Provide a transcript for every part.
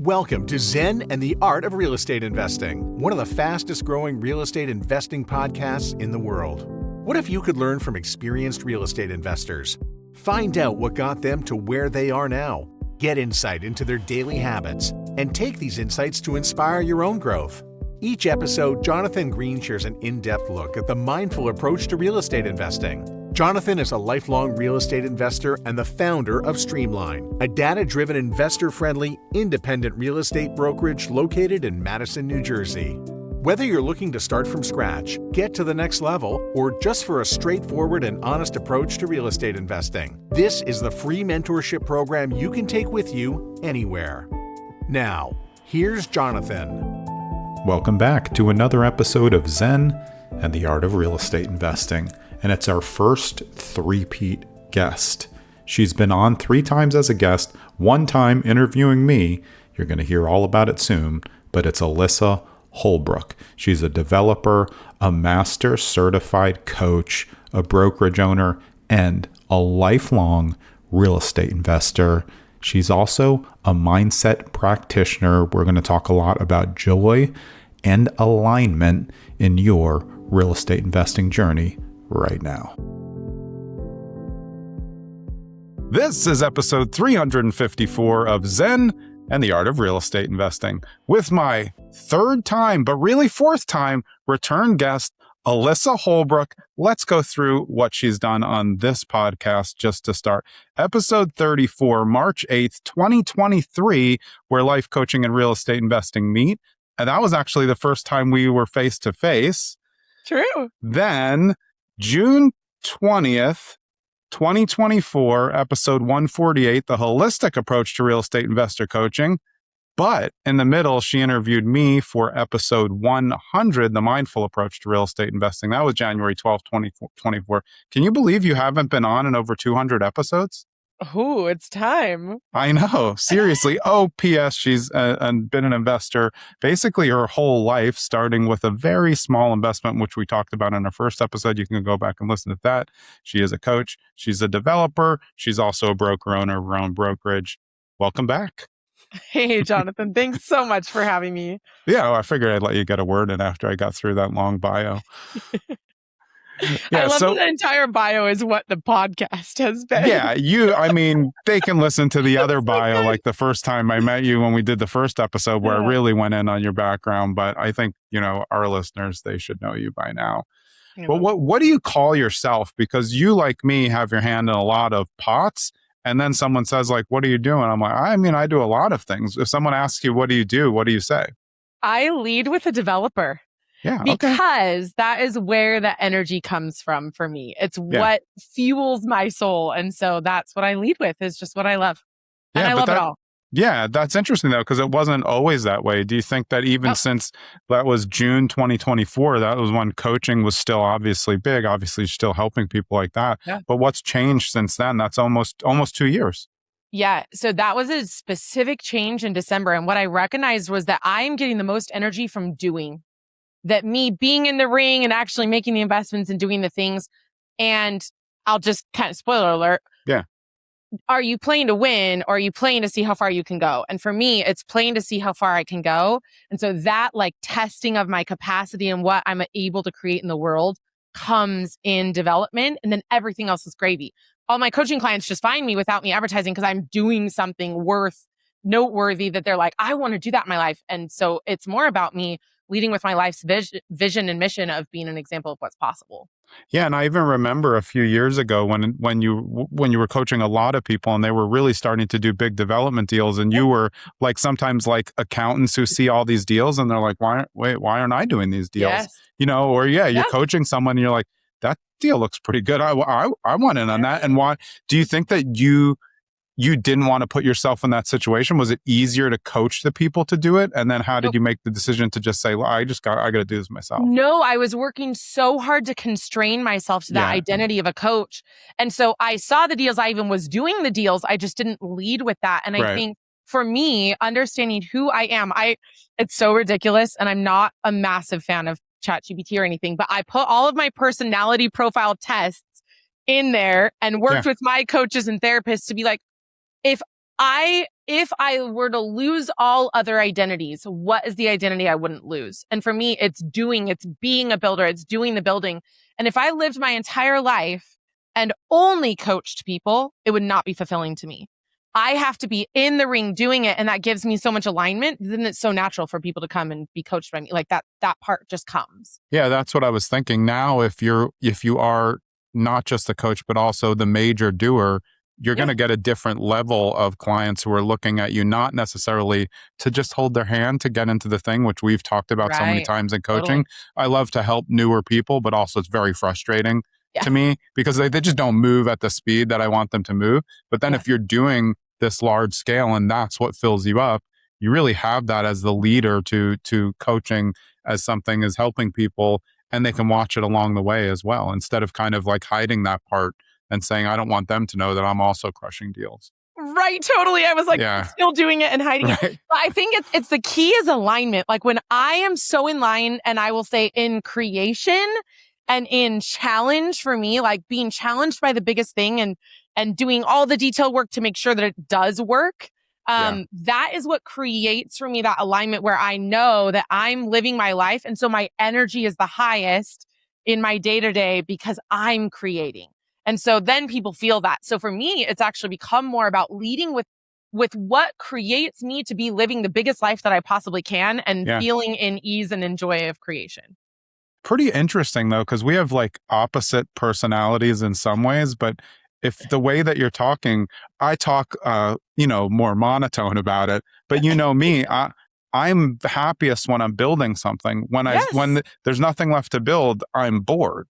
Welcome to Zen and the Art of Real Estate Investing, one of the fastest growing real estate investing podcasts in the world. What if you could learn from experienced real estate investors? Find out what got them to where they are now. Get insight into their daily habits and take these insights to inspire your own growth. Each episode, Jonathan Greene shares an in-depth look at the mindful approach to real estate investing. Jonathan is a lifelong real estate investor and the founder of Streamline, a data-driven, investor-friendly, independent real estate brokerage located in Madison, New Jersey. Whether you're looking to start from scratch, get to the next level, or just for a straightforward and honest approach to real estate investing, this is the free mentorship program you can take with you anywhere. Now, here's Jonathan. Welcome back to another episode of Zen and the Art of Real Estate Investing. And it's our first three-peat guest. She's been on 3 times as a guest, 1 time interviewing me. You're going to hear all about it soon, but it's Alyssa Holbrook. She's a developer, a master certified coach, a brokerage owner, and a lifelong real estate investor. She's also a mindset practitioner. We're going to talk a lot about joy and alignment in your real estate investing journey right now. This is episode 354 of Zen and the Art of Real Estate Investing with my 3rd time, but really 4th time, return guest, Alyssa Holbrook. Let's go through what she's done on this podcast just to start. Episode 34, March 8th, 2023, where life coaching and real estate investing meet. And that was actually the first time we were face to face. True. Then June 20th, 2024, episode 148, the holistic approach to real estate investor coaching. But in the middle, she interviewed me for episode 100, the mindful approach to real estate investing. That was January 12th, 2024. Can you believe you haven't been on in over 200 episodes? Oh, it's time. I know. Seriously. Oh, P.S. She's been an investor basically her whole life, starting with a very small investment, which we talked about in our first episode. You can go back and listen to that. She is a coach. She's a developer. She's also a broker owner of her own brokerage. Welcome back. Hey, Jonathan. Thanks so much for having me. Yeah, well, I figured I'd let you get a word in after I got through that long bio. Yeah, I love that the entire bio is what the podcast has been. Yeah, they can listen to the other bio, like the first time I met you when we did the first episode where I really went in on your background. But I think, our listeners, they should know you by now. Yeah. But what do you call yourself? Because you, like me, have your hand in a lot of pots. And then someone says, like, what are you doing? I'm like, I do a lot of things. If someone asks you, what do you do? What do you say? I lead with a developer. Yeah, because that is where the energy comes from for me. It's what fuels my soul. And so that's what I lead with, is just what I love. And I love it all. Yeah, that's interesting, though, because it wasn't always that way. Do you think that even since that was June 2024, that was when coaching was still obviously big, obviously still helping people like that. Yeah. But what's changed since then? That's almost 2 years. Yeah. So that was a specific change in December. And what I recognized was that I'm getting the most energy from doing. That me being in the ring and actually making the investments and doing the things. And I'll just kind of spoiler alert. Yeah. Are you playing to win, or are you playing to see how far you can go? And for me, it's playing to see how far I can go. And so that testing of my capacity and what I'm able to create in the world comes in development. And then everything else is gravy. All my coaching clients just find me without me advertising because I'm doing something noteworthy that they're like, I want to do that in my life. And so it's more about me leading with my life's vision and mission of being an example of what's possible. Yeah, and I even remember a few years ago when you were coaching a lot of people and they were really starting to do big development deals, and you were sometimes like accountants who see all these deals and they're like, why aren't I doing these deals? Yes. You're coaching someone and you're like, that deal looks pretty good. I want in on that. And why do you think that you didn't want to put yourself in that situation? Was it easier to coach the people to do it? And then how did you make the decision to just say, well, I got to do this myself? No, I was working so hard to constrain myself to that identity of a coach. And so I saw the deals. I even was doing the deals. I just didn't lead with that. And I think for me, understanding who I am, it's so ridiculous. And I'm not a massive fan of ChatGPT or anything, but I put all of my personality profile tests in there and worked with my coaches and therapists to be like, if if I were to lose all other identities, what is the identity I wouldn't lose? And for me, it's being a builder, it's doing the building. And if I lived my entire life and only coached people, it would not be fulfilling to me. I have to be in the ring doing it. And that gives me so much alignment. Then it's so natural for people to come and be coached by me. Like that part just comes. Yeah, that's what I was thinking. Now, if you are not just the coach, but also the major doer, you're going to get a different level of clients who are looking at you, not necessarily to just hold their hand to get into the thing, which we've talked about so many times in coaching. Totally. I love to help newer people, but also it's very frustrating to me because they just don't move at the speed that I want them to move. But then if you're doing this large scale and that's what fills you up, you really have that as the leader to coaching as something as helping people, and they can watch it along the way as well, instead of kind of like hiding that part and saying, I don't want them to know that I'm also crushing deals. Right, totally. I was like still doing it and hiding it. But I think it's the key is alignment. Like when I am so in line, and I will say in creation and in challenge for me, like being challenged by the biggest thing and doing all the detail work to make sure that it does work. That is what creates for me that alignment where I know that I'm living my life. And so my energy is the highest in my day-to-day because I'm creating. And so then people feel that. So for me, it's actually become more about leading with what creates me to be living the biggest life that I possibly can and feeling in ease and in joy of creation. Pretty interesting though, because we have like opposite personalities in some ways, but if the way that you're talking, I talk, more monotone about it, but you know me, I'm happiest when I'm building something. When there's nothing left to build, I'm bored.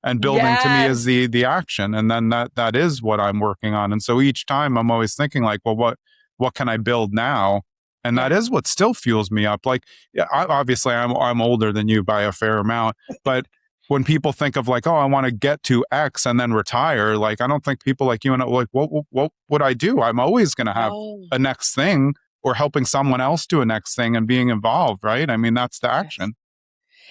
And building to me is the action. And then that is what I'm working on. And so each time I'm always thinking like, well, what can I build now? And that is what still fuels me up. Like, obviously I'm older than you by a fair amount, but when people think of like, oh, I want to get to X and then retire, like, I don't think people like you and I, like, what would I do? I'm always going to have a next thing or helping someone else do a next thing and being involved, right? I mean, that's the action.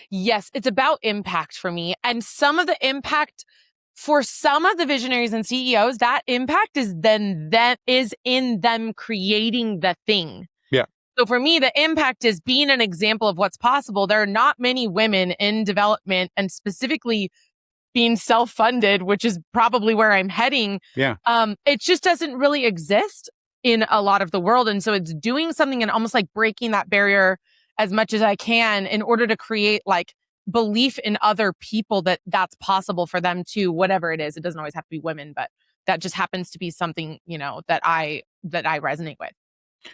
Yes, it's about impact for me. And some of the impact for some of the visionaries and CEOs, that impact is in them creating the thing. Yeah. So for me, the impact is being an example of what's possible. There are not many women in development and specifically being self-funded, which is probably where I'm heading. Yeah. It just doesn't really exist in a lot of the world. And so it's doing something and almost like breaking that barrier as much as I can in order to create like belief in other people that that's possible for them too, whatever it is. It doesn't always have to be women, but that just happens to be something, that I resonate with.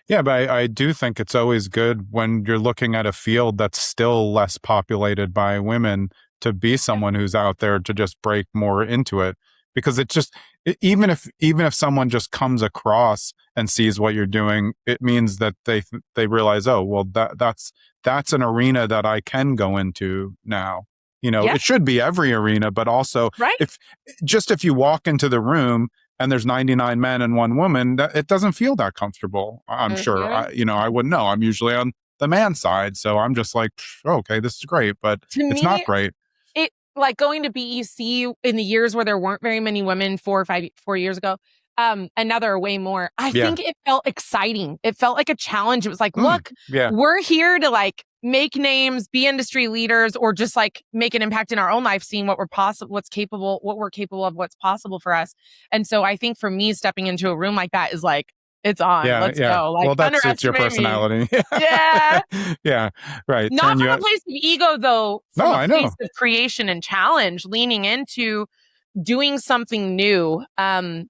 Yeah, but I do think it's always good when you're looking at a field that's still less populated by women to be someone who's out there to just break more into it. Because it's just, even if someone just comes across and sees what you're doing, it means that they realize, oh, well, that's an arena that I can go into now. It should be every arena, but also if you walk into the room and there's 99 men and one woman, it doesn't feel that comfortable. I'm sure. I wouldn't know. I'm usually on the man side, so I'm just like, okay, this is great, but it's not great. Like going to BEC in the years where there weren't very many women 4 years ago, and now there are way more. I think it felt exciting. It felt like a challenge. It was like, look, we're here to like make names, be industry leaders, or just like make an impact in our own life, seeing what we're capable of, what's possible for us. And so I think for me, stepping into a room like that is like, it's on. Let's go. Like, well, that suits your personality. Yeah. Yeah. Right. Not from a place of ego, though. From a place of creation and challenge, leaning into doing something new. I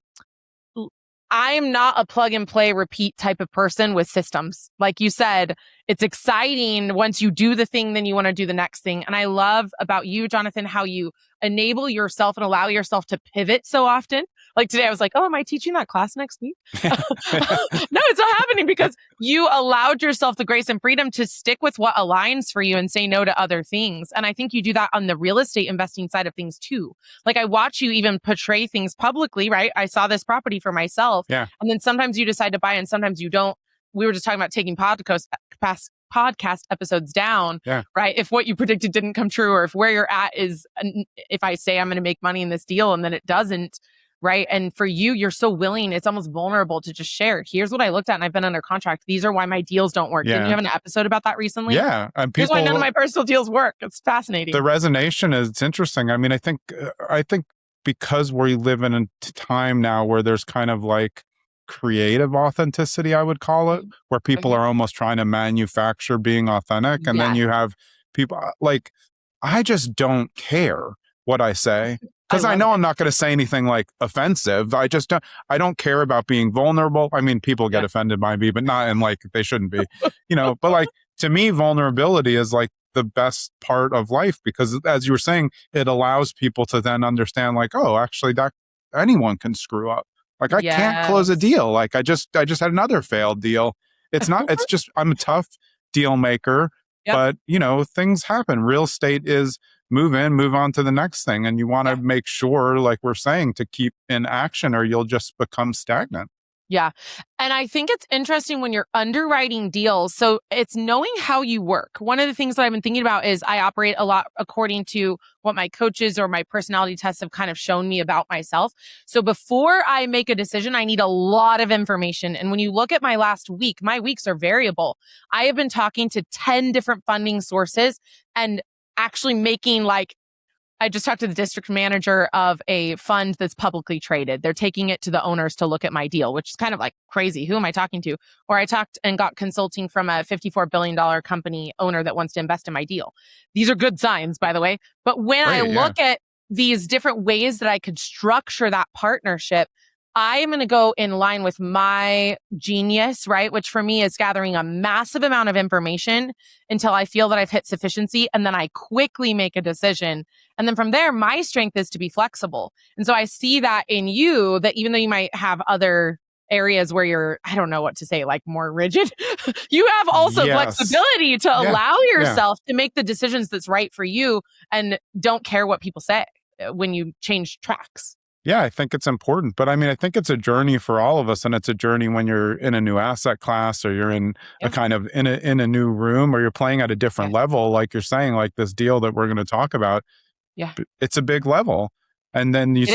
am not a plug and play repeat type of person with systems. Like you said, it's exciting. Once you do the thing, then you want to do the next thing. And I love about you, Jonathan, how you enable yourself and allow yourself to pivot so often. Like today, I was like, oh, am I teaching that class next week? No, it's not happening because you allowed yourself the grace and freedom to stick with what aligns for you and say no to other things. And I think you do that on the real estate investing side of things too. Like I watch you even portray things publicly, right? I saw this property for myself. Yeah. And then sometimes you decide to buy and sometimes you don't. We were just talking about taking podcast episodes down, right? If what you predicted didn't come true, or if where you're at is, if I say I'm going to make money in this deal and then it doesn't, right? And for you, you're so willing, it's almost vulnerable to just share. Here's what I looked at and I've been under contract. These are why my deals don't work. Didn't you have an episode about that recently? Yeah. And here's why none of my personal deals work. It's fascinating. The resonation is, it's interesting. I mean, I think because we live in a time now where there's kind of like creative authenticity, I would call it, where people are almost trying to manufacture being authentic. And then you have people like, I just don't care what I say. Because I know I'm not going to say anything like offensive. I don't care about being vulnerable. I mean, people get offended by me, but not in like, they shouldn't be, but like, to me, vulnerability is like the best part of life, because as you were saying, it allows people to then understand like, oh, actually that anyone can screw up. Like I can't close a deal. Like I just had another failed deal. It's not, it's just, I'm a tough deal maker, but things happen. Real estate is move in, move on to the next thing. And you want to make sure, like we're saying, to keep in action or you'll just become stagnant. Yeah. And I think it's interesting when you're underwriting deals. So it's knowing how you work. One of the things that I've been thinking about is I operate a lot according to what my coaches or my personality tests have kind of shown me about myself. So before I make a decision, I need a lot of information. And when you look at my last week, my weeks are variable. I have been talking to 10 different funding sources and actually making I just talked to the district manager of a fund that's publicly traded. They're taking it to the owners to look at my deal, which is kind of like crazy. Who am I talking to? Or I talked and got consulting from a $54 billion company owner that wants to invest in my deal. These are good signs, by the way. But when I look at these different ways that I could structure that partnership, I am going to go in line with my genius, right? Which for me is gathering a massive amount of information until I feel that I've hit sufficiency. And then I quickly make a decision. And then from there, my strength is to be flexible. And so I see that in you, that even though you might have other areas where you're, I don't know what to say, like more rigid, you have also flexibility to allow yourself to make the decisions that's right for you and don't care what people say when you change tracks. Yeah, I think it's important. But I mean, I think it's a journey for all of us. And it's a journey when you're in a new asset class or you're in a kind of in a new room or you're playing at a different level. Like you're saying, like this deal that we're going to talk about. Yeah, it's a big level. And then you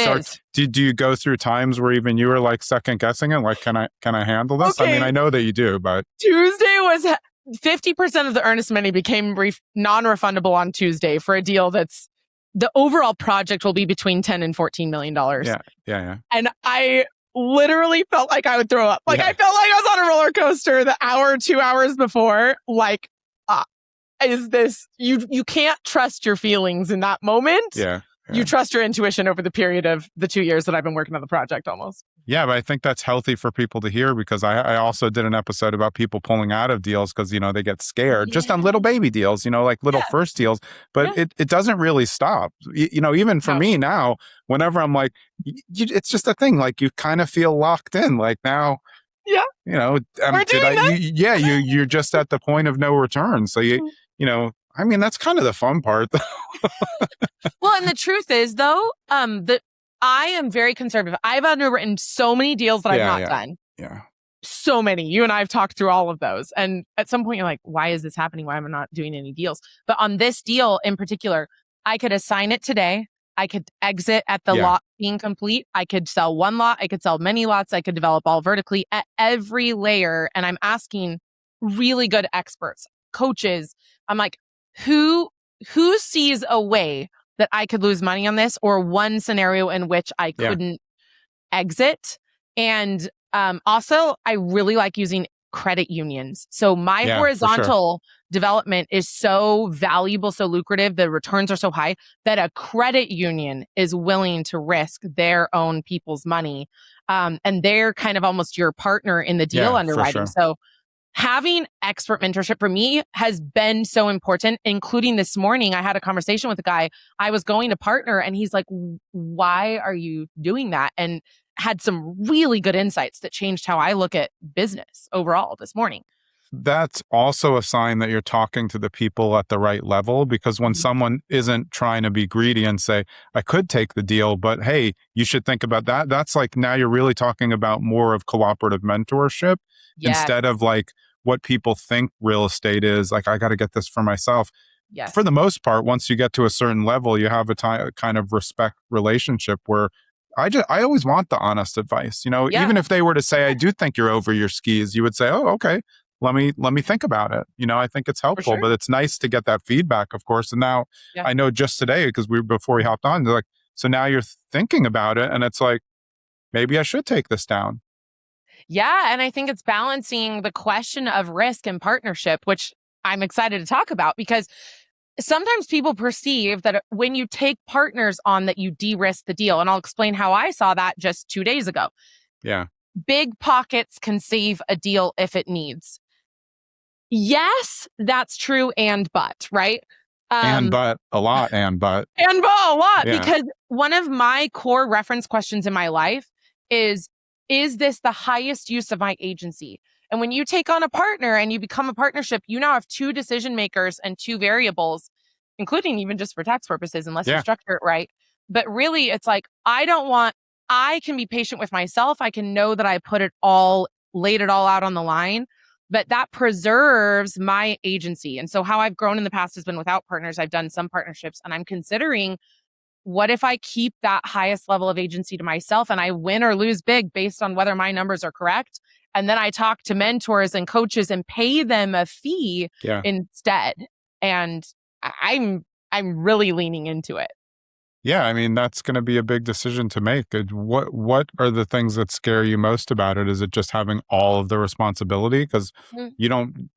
do you go through times where even you were like second guessing it? Like, can I handle this? Okay. I mean, I know that you do, but Tuesday was 50% of the earnest money became non-refundable on Tuesday for a deal that's the overall project will be between $10 and $14 million. Yeah. And I literally felt like I would throw up. Like I felt like I was on a roller coaster the hour, 2 hours before. Like, is this, you can't trust your feelings in that moment. Yeah. You trust your intuition over the period of the 2 years that I've been working on the project almost. Yeah, but I think that's healthy for people to hear because I also did an episode about people pulling out of deals because, they get scared just on little baby deals, like little first deals. But it doesn't really stop. Even for me now, whenever I'm like, it's just a thing. Like you kind of feel locked in. Like now, you're just at the point of no return. So I mean, that's kind of the fun part. Well, and the truth is, though, that I am very conservative. I've underwritten so many deals that I've not done. Yeah. So many. You and I have talked through all of those. And at some point, you're like, why is this happening? Why am I not doing any deals? But on this deal in particular, I could assign it today. I could exit at the lot being complete. I could sell one lot. I could sell many lots. I could develop all vertically at every layer. And I'm asking really good experts, coaches. I'm like, who sees a way that I could lose money on this or one scenario in which I couldn't exit? And also, I really like using credit unions. So my horizontal development is so valuable, so lucrative, the returns are so high that a credit union is willing to risk their own people's money. And they're kind of almost your partner in the deal underwriting. So having expert mentorship for me has been so important, including this morning. I had a conversation with a guy. I was going to partner and he's like, why are you doing that? And had some really good insights that changed how I look at business overall this morning. That's also a sign that you're talking to the people at the right level, because when someone isn't trying to be greedy and say, I could take the deal, but hey, you should think about that. That's like, now you're really talking about more of cooperative mentorship instead of like what people think real estate is. Like, I got to get this for myself. Yes. For the most part, once you get to a certain level, you have a kind of respect relationship where I always want the honest advice, Yeah, even if they were to say, I do think you're over your skis, you would say, oh, okay, let me think about it. I think it's for helpful, sure. but it's nice to get that feedback, of course. And now Yeah. I know just today, because before we hopped on, they're like, so now you're thinking about it. And it's like, maybe I should take this down. Yeah. And I think it's balancing the question of risk and partnership, which I'm excited to talk about because sometimes people perceive that when you take partners on that you de-risk the deal. And I'll explain how I saw that just 2 days ago. Yeah. Big pockets can save a deal if it needs. Yes, that's true but, right? But a lot, but. And a lot, Yeah. because one of my core reference questions in my life is this the highest use of my agency? And when you take on a partner and you become a partnership, you now have 2 decision makers and 2 variables, including even just for tax purposes, unless you structure it right. But really, it's like, I can be patient with myself. I can know that I laid it all out on the line, but that preserves my agency. And so how I've grown in the past has been without partners. I've done some partnerships, and I'm considering, what if I keep that highest level of agency to myself and I win or lose big based on whether my numbers are correct? And then I talk to mentors and coaches and pay them a fee instead. And I'm really leaning into it. Yeah, I mean, that's going to be a big decision to make. What are the things that scare you most about it? Is it just having all of the responsibility? Because you don't,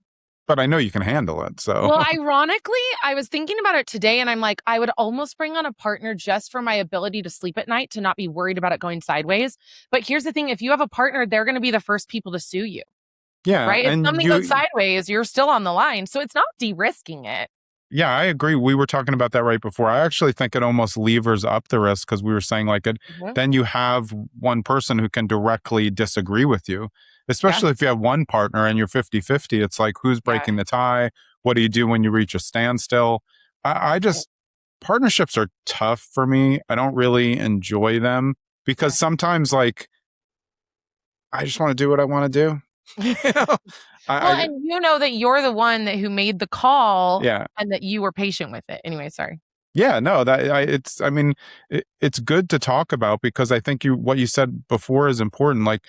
but I know you can handle it. So, well, ironically, I was thinking about it today and I'm like, I would almost bring on a partner just for my ability to sleep at night, to not be worried about it going sideways. But here's the thing, if you have a partner, they're going to be the first people to sue you. Yeah. Right? If And something goes sideways, you're still on the line. So it's not de-risking it. Yeah, I agree. We were talking about that right before. I actually think it almost levers up the risk, because we were saying then you have one person who can directly disagree with you, especially if you have one partner and you're 50-50. It's like, who's breaking the tie? What do you do when you reach a standstill? I just, partnerships are tough for me. I don't really enjoy them because sometimes I just want to do what I want to do. And you know that you're the one who made the call, Yeah. and that you were patient with it. Anyway, sorry. Yeah, no, it's good to talk about, because I think what you said before is important. Like,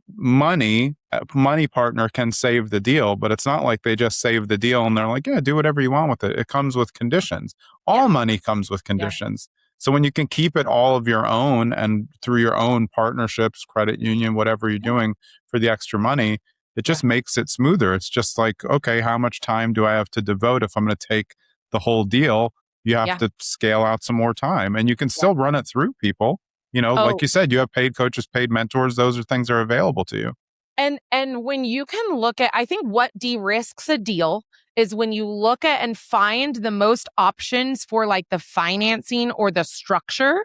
a money partner can save the deal, but it's not like they just save the deal and they're like, yeah, do whatever you want with it. It comes with conditions. All money comes with conditions. So when you can keep it all of your own, and through your own partnerships, credit union, whatever you're doing for the extra money, it just makes it smoother. It's just like, okay, how much time do I have to devote if I'm going to take the whole deal? You have to scale out some more time, and you can still run it through people. Like you said, you have paid coaches, paid mentors. Those are things that are available to you. And when you can look at, I think what de-risks a deal is when you look at and find the most options for the financing or the structure,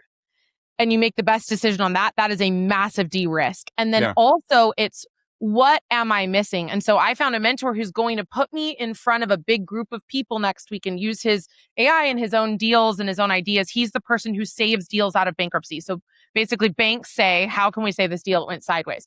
and you make the best decision on that. That is a massive de-risk. And then also it's, what am I missing? And so I found a mentor who's going to put me in front of a big group of people next week and use his AI and his own deals and his own ideas. He's the person who saves deals out of bankruptcy. So basically, banks say, how can we say this deal went sideways?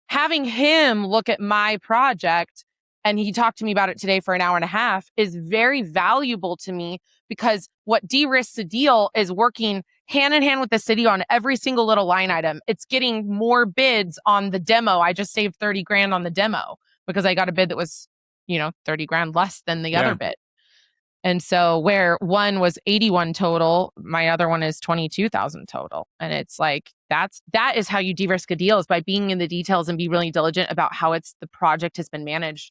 Having him look at my project, and he talked to me about it today for an hour and a half, is very valuable to me, because what de-risks a deal is working hand in hand with the city on every single little line item. It's getting more bids on the demo. I just saved 30 grand on the demo because I got a bid that was, 30 grand less than the other bid. And so where one was 81 total, my other one is 22,000 total. And it's like, that is how you de-risk a deal, is by being in the details and be really diligent about how the project has been managed.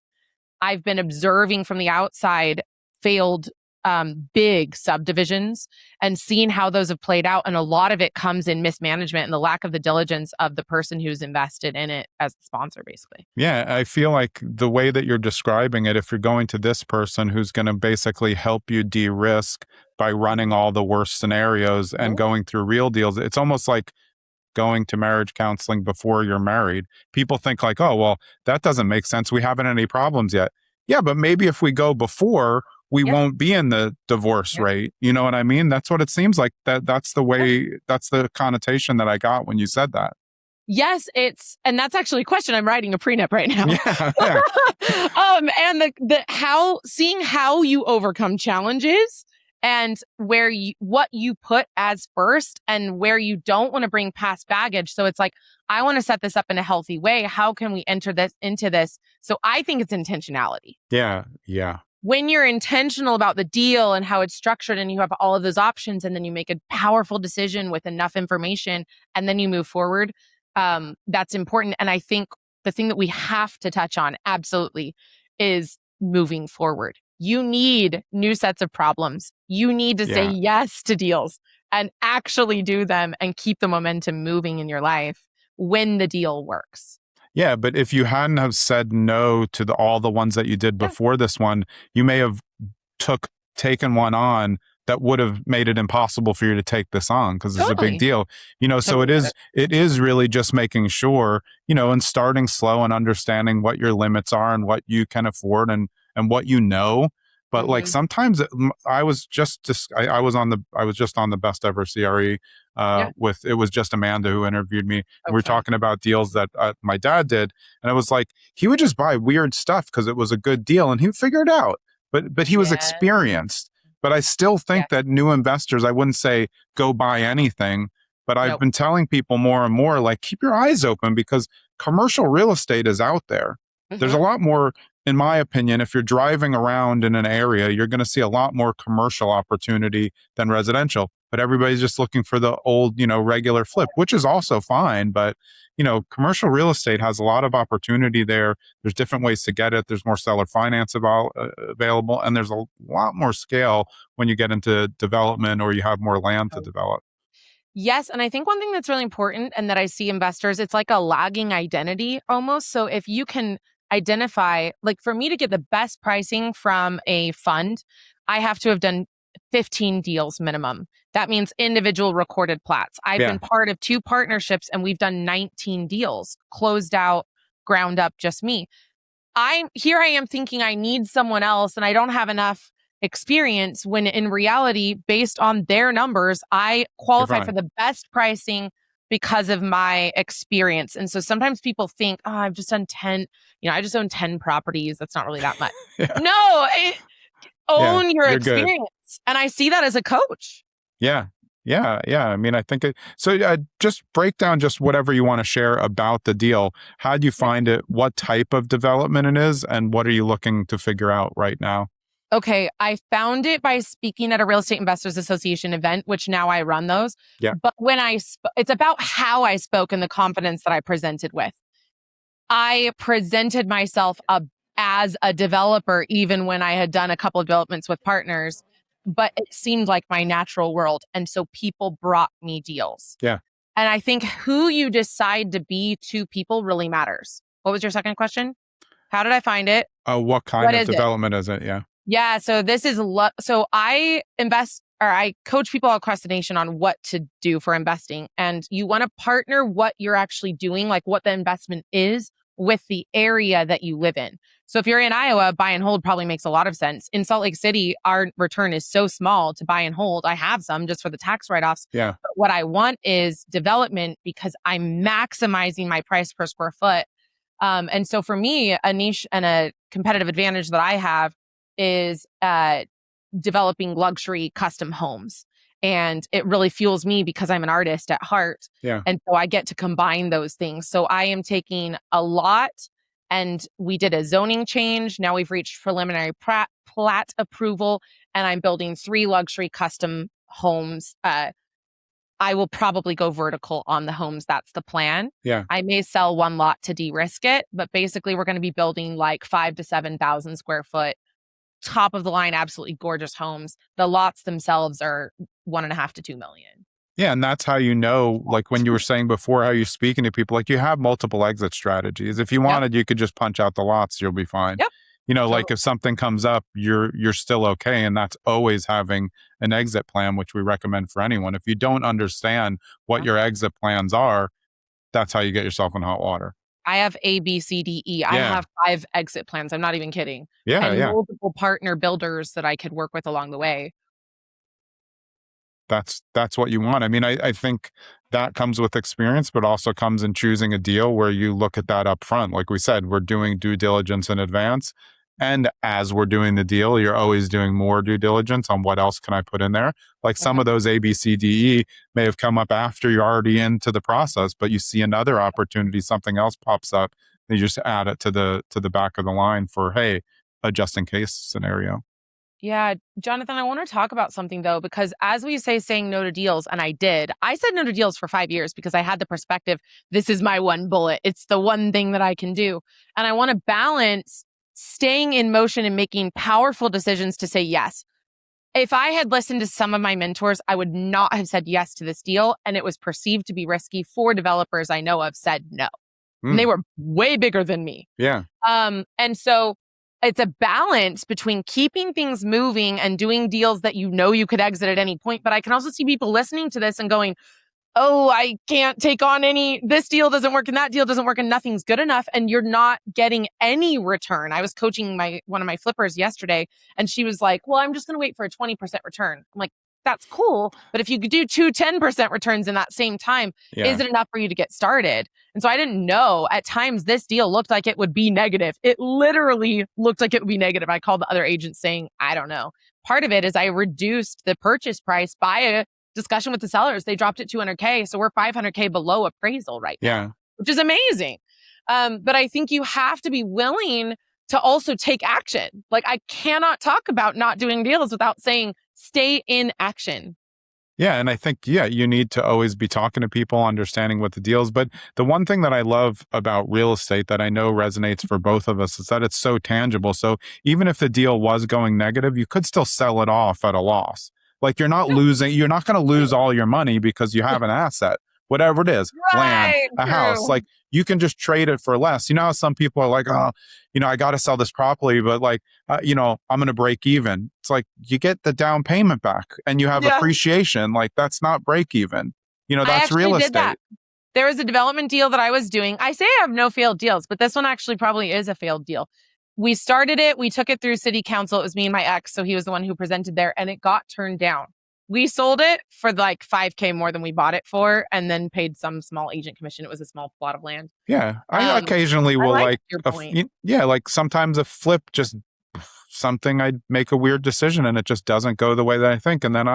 I've been observing from the outside failed big subdivisions and seeing how those have played out. And a lot of it comes in mismanagement and the lack of the diligence of the person who's invested in it as the sponsor, basically. Yeah, I feel like the way that you're describing it, if you're going to this person who's going to basically help you de-risk by running all the worst scenarios and going through real deals, it's almost like going to marriage counseling before you're married. People think like, oh, well, that doesn't make sense. We haven't had any problems yet. Yeah, but maybe if we go before, we won't be in the divorce rate. You know what I mean? That's what it seems like. That's the way, that's the connotation that I got when you said that. Yes, and that's actually a question. I'm writing a prenup right now. Yeah. And seeing how you overcome challenges and what you put as first and where you don't want to bring past baggage. So it's like, I want to set this up in a healthy way. How can we enter this into this? So I think it's intentionality. Yeah. Yeah. When you're intentional about the deal and how it's structured and you have all of those options and then you make a powerful decision with enough information and then you move forward, that's important. And I think the thing that we have to touch on absolutely is moving forward. You need new sets of problems. You need to say yes to deals and actually do them and keep the momentum moving in your life when the deal works. Yeah, but if you hadn't have said no to all the ones that you did before this one, you may have taken one on that would have made it impossible for you to take this on because it's a big deal. So it is really just making sure, and starting slow and understanding what your limits are and what you can afford and what you know. But like sometimes I was just on the best ever CRE it was just Amanda who interviewed me. We were talking about deals that my dad did, and it was like he would just buy weird stuff because it was a good deal and he would figure it out. But he was experienced. But I still think that new investors, I wouldn't say go buy anything, but I've been telling people more and more, like, keep your eyes open because commercial real estate is out there. There's a lot more, in my opinion. If you're driving around in an area, you're going to see a lot more commercial opportunity than residential. But everybody's just looking for the old, regular flip, which is also fine. But, commercial real estate has a lot of opportunity there. There's different ways to get it. There's more seller finance available. And there's a lot more scale when you get into development or you have more land to develop. Yes. And I think one thing that's really important and that I see investors, it's like a lagging identity almost. So if you can identify, like for me to get the best pricing from a fund, I have to have done 15 deals minimum. That means individual recorded plats. I've been part of 2 partnerships and we've done 19 deals, closed out, ground up, just me. I am thinking I need someone else and I don't have enough experience when in reality, based on their numbers, I qualify for the best pricing because of my experience. And so sometimes people think, oh, I've just done 10, I just own 10 properties. That's not really that much. No, own your experience. Good. And I see that as a coach. Yeah. I mean, I think just break down just whatever you want to share about the deal. How do you find it? What type of development it is? And what are you looking to figure out right now? Okay, I found it by speaking at a Real Estate Investors Association event, which now I run those. Yeah. But when it's about how I spoke and the confidence that I presented with. I presented myself as a developer, even when I had done a couple of developments with partners, but it seemed like my natural world. And so people brought me deals. Yeah. And I think who you decide to be to people really matters. What was your second question? How did I find it? What kind of development is it? Yeah. Yeah. So this is, so I I coach people across the nation on what to do for investing. And you want to partner what you're actually doing, like what the investment is, with the area that you live in. So if you're in Iowa, buy and hold probably makes a lot of sense. In Salt Lake City, our return is so small to buy and hold. I have some just for the tax write-offs. Yeah. But what I want is development because I'm maximizing my price per square foot. And so for me, a niche and a competitive advantage that I have is developing luxury custom homes. And it really fuels me because I'm an artist at heart. Yeah. And so I get to combine those things. So I am taking a lot, and we did a zoning change. Now we've reached preliminary plat approval, and I'm building 3 luxury custom homes. I will probably go vertical on the homes. That's the plan. Yeah. I may sell one lot to de-risk it, but basically we're going to be building like 5,000 to 7,000 square foot, top of the line, absolutely gorgeous homes. The lots themselves are 1.5 to 2 million. Yeah. And that's how like when you were saying before, how you're speaking to people, like you have multiple exit strategies. If you wanted, you could just punch out the lots, you'll be fine. Yep. Totally. Like if something comes up, you're still okay. And that's always having an exit plan, which we recommend for anyone. If you don't understand what your exit plans are, that's how you get yourself in hot water. I have A, B, C, D, E. I have 5 exit plans. I'm not even kidding. Yeah. And multiple partner builders that I could work with along the way. That's what you want. I mean, I think that comes with experience, but also comes in choosing a deal where you look at that up front. Like we said, we're doing due diligence in advance. And as we're doing the deal, you're always doing more due diligence on what else can I put in there. Like some of those A, B, C, D, E may have come up after you're already into the process, but you see another opportunity, something else pops up, and you just add it to the back of the line for, hey, a just in case scenario. Yeah, Jonathan, I want to talk about something though, because as we say, saying no to deals, and I said no to deals for 5 years because I had the perspective, this is my one bullet. It's the one thing that I can do. And I want to balance staying in motion and making powerful decisions to say yes. If I had listened to some of my mentors, I would not have said yes to this deal. And it was perceived to be risky. 4 developers I know of said no. And they were way bigger than me. Yeah. And so it's a balance between keeping things moving and doing deals that you know you could exit at any point. But I can also see people listening to this and going, oh, I can't take on this deal doesn't work and that deal doesn't work and nothing's good enough. And you're not getting any return. I was coaching one of my flippers yesterday and she was like, well, I'm just going to wait for a 20% return. I'm like, that's cool. But if you could do 2 10% returns in that same time, is it enough for you to get started? And so I didn't know. At times, this deal looked like it would be negative. It literally looked like it would be negative. I called the other agent saying, I don't know. Part of it is I reduced the purchase price by a discussion with the sellers. They dropped it $200K. So we're $500K below appraisal right now, which is amazing. But I think you have to be willing to also take action. Like I cannot talk about not doing deals without saying stay in action. Yeah. And I think, you need to always be talking to people, understanding what the deal is. But the one thing that I love about real estate that I know resonates for both of us is that it's so tangible. So even if the deal was going negative, you could still sell it off at a loss. Like you're not going to lose all your money because you have an asset, whatever it is, land, a house. Like you can just trade it for less. You know how some people are like, oh, I got to sell this properly, but like, I'm going to break even. It's like you get the down payment back and you have appreciation. Like that's not break even. That's real estate. There was a development deal that I was doing. I say I have no failed deals, but this one actually probably is a failed deal. We started it. We took it through city council. It was me and my ex. So he was the one who presented there and it got turned down. We sold it for like $5K more than we bought it for and then paid some small agent commission. It was a small plot of land. Yeah. I occasionally will like sometimes a flip, just something I'd make a weird decision and it just doesn't go the way that I think. And then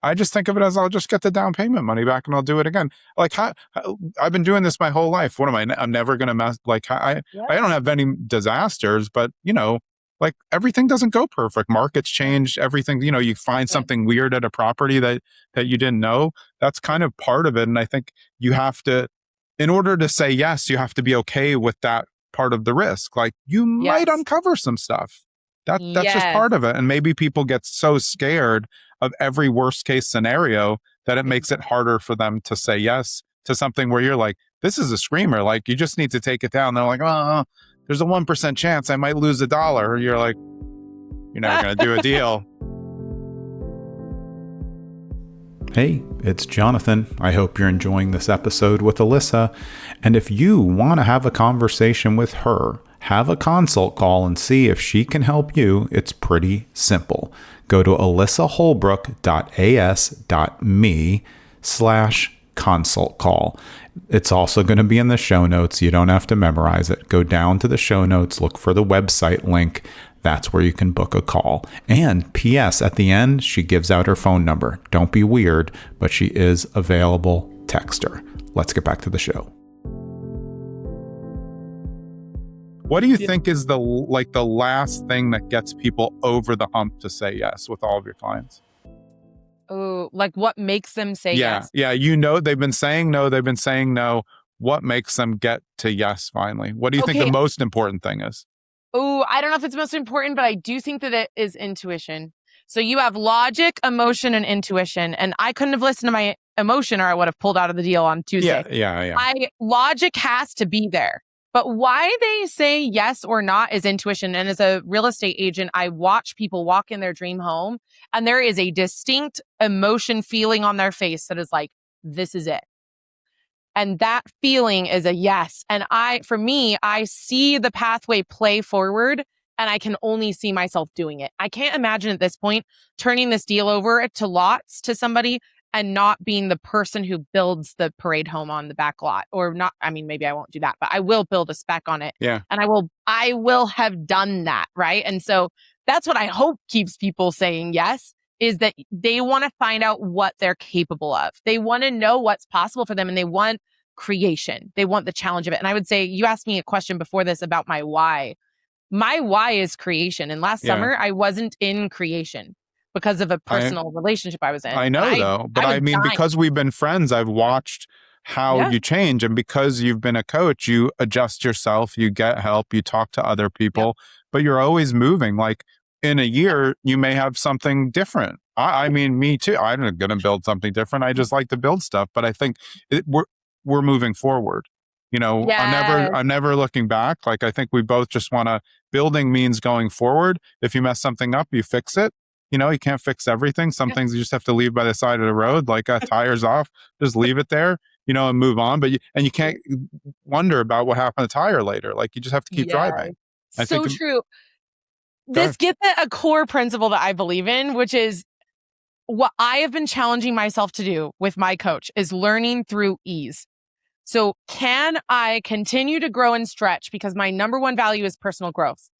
I just think of it as I'll just get the down payment money back and I'll do it again. Like I've been doing this my whole life. What am I? I'm never going to mess. Like I don't have any disasters, but like everything doesn't go perfect. Markets change, everything, you find something weird at a property that you didn't know. That's kind of part of it. And I think you have to, in order to say yes, you have to be okay with that part of the risk. Like you might uncover some stuff. That's just part of it. And maybe people get so scared of every worst case scenario that it makes it harder for them to say yes to something where you're like, this is a screamer. Like you just need to take it down. They're like, oh, there's a 1% chance I might lose $1. You're like, you're never going to do a deal. Hey, it's Jonathan. I hope you're enjoying this episode with Alyssa. And if you want to have a conversation with her, have a consult call and see if she can help you, it's pretty simple. Go to alyssaholbrook.as.me/consult call. It's also going to be in the show notes. You don't have to memorize it. Go down to the show notes, look for the website link. That's where you can book a call. And P.S. at the end, she gives out her phone number. Don't be weird, but she is available. Text her. Let's get back to the show. What do you think is the last thing that gets people over the hump to say yes with all of your clients? Oh, like what makes them say yes? Yeah. They've been saying no. What makes them get to yes finally? What do you think the most important thing is? Oh, I don't know if it's most important, but I do think that it is intuition. So you have logic, emotion, and intuition. And I couldn't have listened to my emotion or I would have pulled out of the deal on Tuesday. Yeah. Logic has to be there. But why they say yes or not is intuition. And as a real estate agent, I watch people walk in their dream home and there is a distinct emotion feeling on their face that is like, this is it. And that feeling is a yes. And for me, I see the pathway play forward and I can only see myself doing it. I can't imagine at this point turning this deal over to lots to somebody and not being the person who builds the parade home on the back lot, or not. I mean, maybe I won't do that, but I will build a spec on it. Yeah. And I will have done that. Right. And so that's what I hope keeps people saying yes, is that they want to find out what they're capable of. They want to know what's possible for them, and they want creation. They want the challenge of it. And I would say, you asked me a question before this about my why. My why is creation. And last summer, I wasn't in creation because of a personal relationship I was in. I know though, but I mean, because we've been friends, I've watched how you change. And because you've been a coach, you adjust yourself, you get help, you talk to other people, but you're always moving. Like in a year, you may have something different. I mean, me too. I'm going to build something different. I just like to build stuff, but I think we're moving forward. You know, I'm never looking back. Like, I think we both just want to, building means going forward. If you mess something up, you fix it. You know, you can't fix everything. Some things you just have to leave by the side of the road, like tires off, just leave it there, you know, and move on. But you can't wonder about what happened to the tire later. Like, you just have to keep driving. So true. This gets at a core principle that I believe in, which is what I have been challenging myself to do with my coach is learning through ease. So can I continue to grow and stretch, because my number one value is personal growth?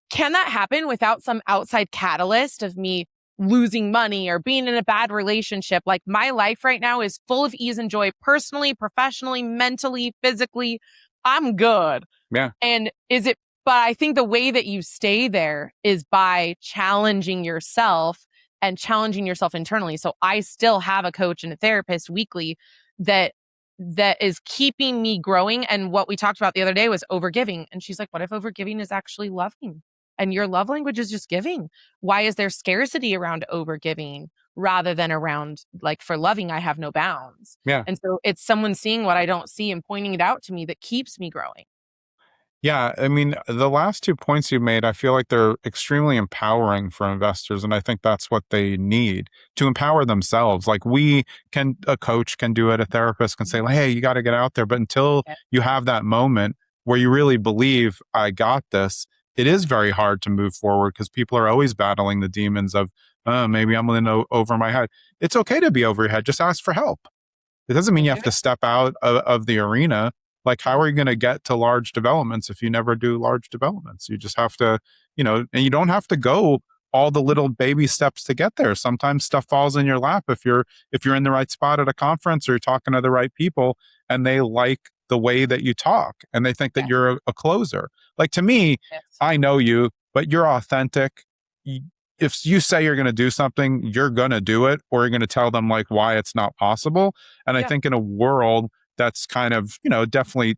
Can that happen without some outside catalyst of me losing money or being in a bad relationship? Like, my life right now is full of ease and joy, personally, professionally, mentally, physically. I'm good. Yeah. And but I think the way that you stay there is by challenging yourself and challenging yourself internally. So I still have a coach and a therapist weekly that is keeping me growing. And what we talked about the other day was overgiving. And she's like, what if overgiving is actually loving? And your love language is just giving. Why is there scarcity around overgiving rather than around, like, for loving, I have no bounds? Yeah. And so it's someone seeing what I don't see and pointing it out to me that keeps me growing. Yeah. I mean, the last 2 points you made, I feel like they're extremely empowering for investors. And I think that's what they need to empower themselves. Like, a coach can do it, a therapist can say, like, hey, you got to get out there. But until you have that moment where you really believe, I got this, it is very hard to move forward, because people are always battling the demons of, maybe I'm over my head. It's okay to be over your head. Just ask for help. It doesn't mean you have to step out of the arena. Like, how are you going to get to large developments if you never do large developments? You just have to, and you don't have to go all the little baby steps to get there. Sometimes stuff falls in your lap if you're in the right spot at a conference, or you're talking to the right people and they like the way that you talk and they think that you're a closer. Like, to me, I know you, but you're authentic. If you say you're going to do something, you're going to do it, or you're going to tell them, like, why it's not possible. And I think in a world that's kind of, definitely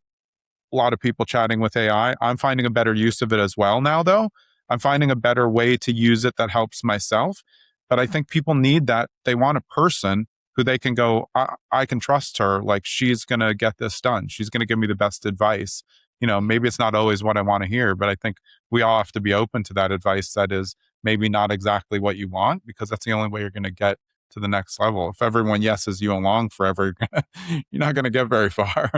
a lot of people chatting with AI, I'm finding a better use of it as well now, though. I'm finding a better way to use it that helps myself. But I think people need that. They want a person who they can go, I can trust her. Like, she's going to get this done. She's going to give me the best advice. Maybe it's not always what I want to hear, but I think we all have to be open to that advice that is maybe not exactly what you want, because that's the only way you're going to get to the next level. If everyone yeses you along forever, you're not going to get very far.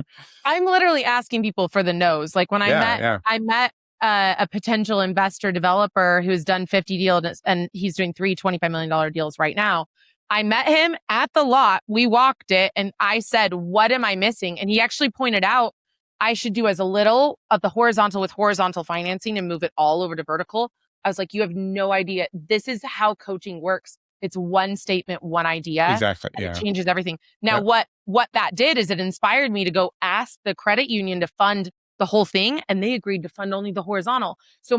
I'm literally asking people for the no's. Like, when I met a potential investor developer who's done 50 deals, and he's doing 3 $25 million deals right now. I met him at the lot. We walked it, and I said, what am I missing? And he actually pointed out I should do as a little of the horizontal with horizontal financing and move it all over to vertical. I was like, you have no idea. This is how coaching works. It's one statement, one idea. Exactly. It changes everything. Now, what that did is it inspired me to go ask the credit union to fund the whole thing, and they agreed to fund only the horizontal. So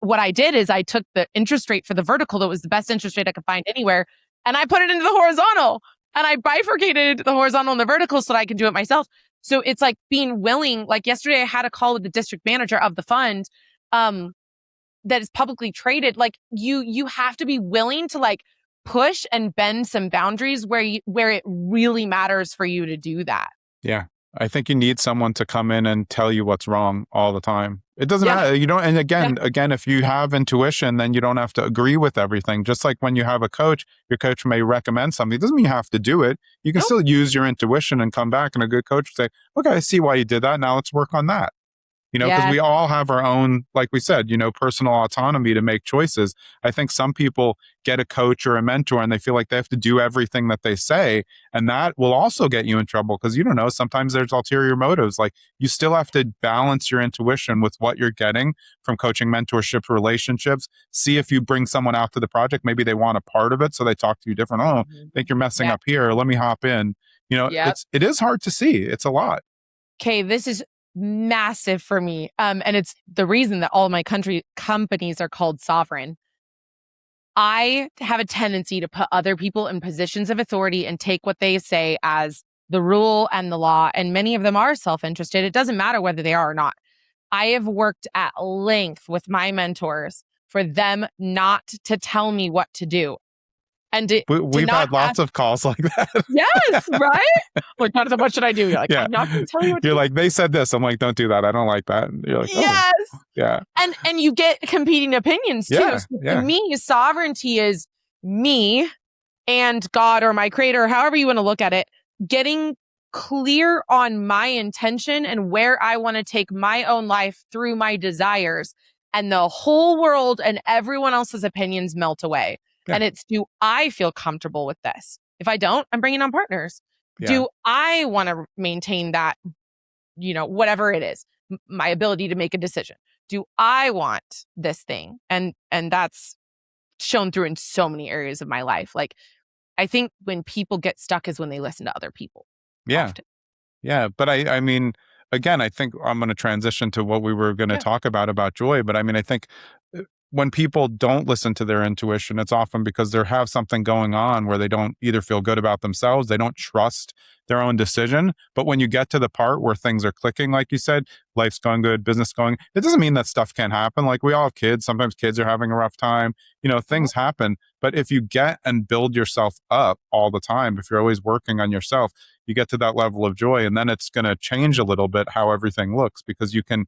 what I did is I took the interest rate for the vertical that was the best interest rate I could find anywhere, and I put it into the horizontal, and I bifurcated the horizontal and the vertical so that I could do it myself. So it's like being willing. Like, yesterday I had a call with the district manager of the fund, that is publicly traded. Like, you have to be willing to, like, push and bend some boundaries where it really matters for you to do that. Yeah. I think you need someone to come in and tell you what's wrong all the time. It doesn't matter. You don't, and again, if you have intuition, then you don't have to agree with everything. Just like when you have a coach, your coach may recommend something. It doesn't mean you have to do it. You can still use your intuition and come back, and a good coach will say, okay, I see why you did that. Now let's work on that. because Yes. we all have our own, like we said, personal autonomy to make choices. I think some people get a coach or a mentor and they feel like they have to do everything that they say. And that will also get you in trouble because you don't know, sometimes there's ulterior motives. Like you still have to balance your intuition with what you're getting from coaching, mentorship, relationships. See if you bring someone out to the project, maybe they want a part of it. So they talk to you different. Oh, I think you're messing up here. Let me hop in. Yep. It is hard to see. It's a lot. Okay, this is massive for me. And it's the reason that all of my companies are called sovereign. I have a tendency to put other people in positions of authority and take what they say as the rule and the law. And many of them are self-interested. It doesn't matter whether they are or not. I have worked at length with my mentors for them not to tell me what to do. And we've had lots of calls like that. Yes, right? Like, what should I do? You're like, yeah. I'm not going to tell you what to You're do. like, they said this. I'm like, don't do that. I don't like that. And you're like, yes. Oh, yeah. And you get competing opinions too. Yeah, So to me, sovereignty is me and God or my creator, however you want to look at it, getting clear on my intention and where I want to take my own life through my desires. And the whole world and everyone else's opinions melt away. Yeah. And it's, do I feel comfortable with this? If I don't, I'm bringing on partners. Yeah. Do I want to maintain that, whatever it is, my ability to make a decision? Do I want this thing? And that's shown through in so many areas of my life. Like, I think when people get stuck is when they listen to other people. Yeah. Often. Yeah. But I mean, again, I think I'm going to transition to what we were going to talk about joy. But I mean, I think when people don't listen to their intuition, it's often because they have something going on where they don't either feel good about themselves, they don't trust their own decision. But when you get to the part where things are clicking, like you said, life's going good, business going, it doesn't mean that stuff can't happen. Like we all have kids. Sometimes kids are having a rough time, things happen. But if you get and build yourself up all the time, if you're always working on yourself, you get to that level of joy, and then it's going to change a little bit how everything looks, because you can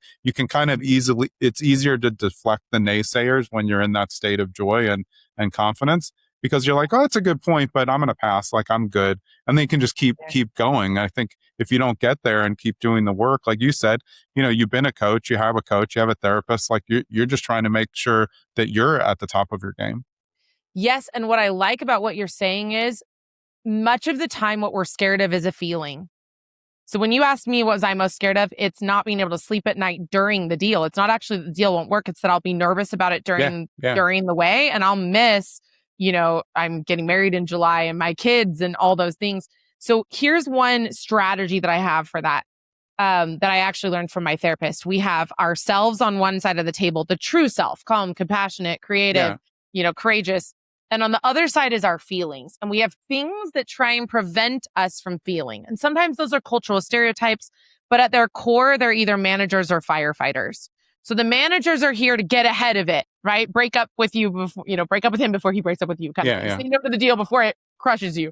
kind of it's easier to deflect the naysayers when you're in that state of joy and confidence, because you're like, oh, that's a good point, but I'm going to pass, like I'm good. And then you can just keep going. I think if you don't get there and keep doing the work, like you said, you've been a coach, you have a therapist, like you're just trying to make sure that you're at the top of your game. Yes. And what I like about what you're saying is, much of the time, what we're scared of is a feeling. So when you ask me what was I most scared of, it's not being able to sleep at night during the deal. It's not actually that the deal won't work. It's that I'll be nervous about it during the way, and I'll miss, I'm getting married in July and my kids and all those things. So here's one strategy that I have for that, that I actually learned from my therapist. We have ourselves on one side of the table, the true self, calm, compassionate, creative, courageous. And on the other side is our feelings. And we have things that try and prevent us from feeling. And sometimes those are cultural stereotypes, but at their core, they're either managers or firefighters. So the managers are here to get ahead of it, right? Break up with you before, break up with him before he breaks up with you. Stand up for the deal before it crushes you.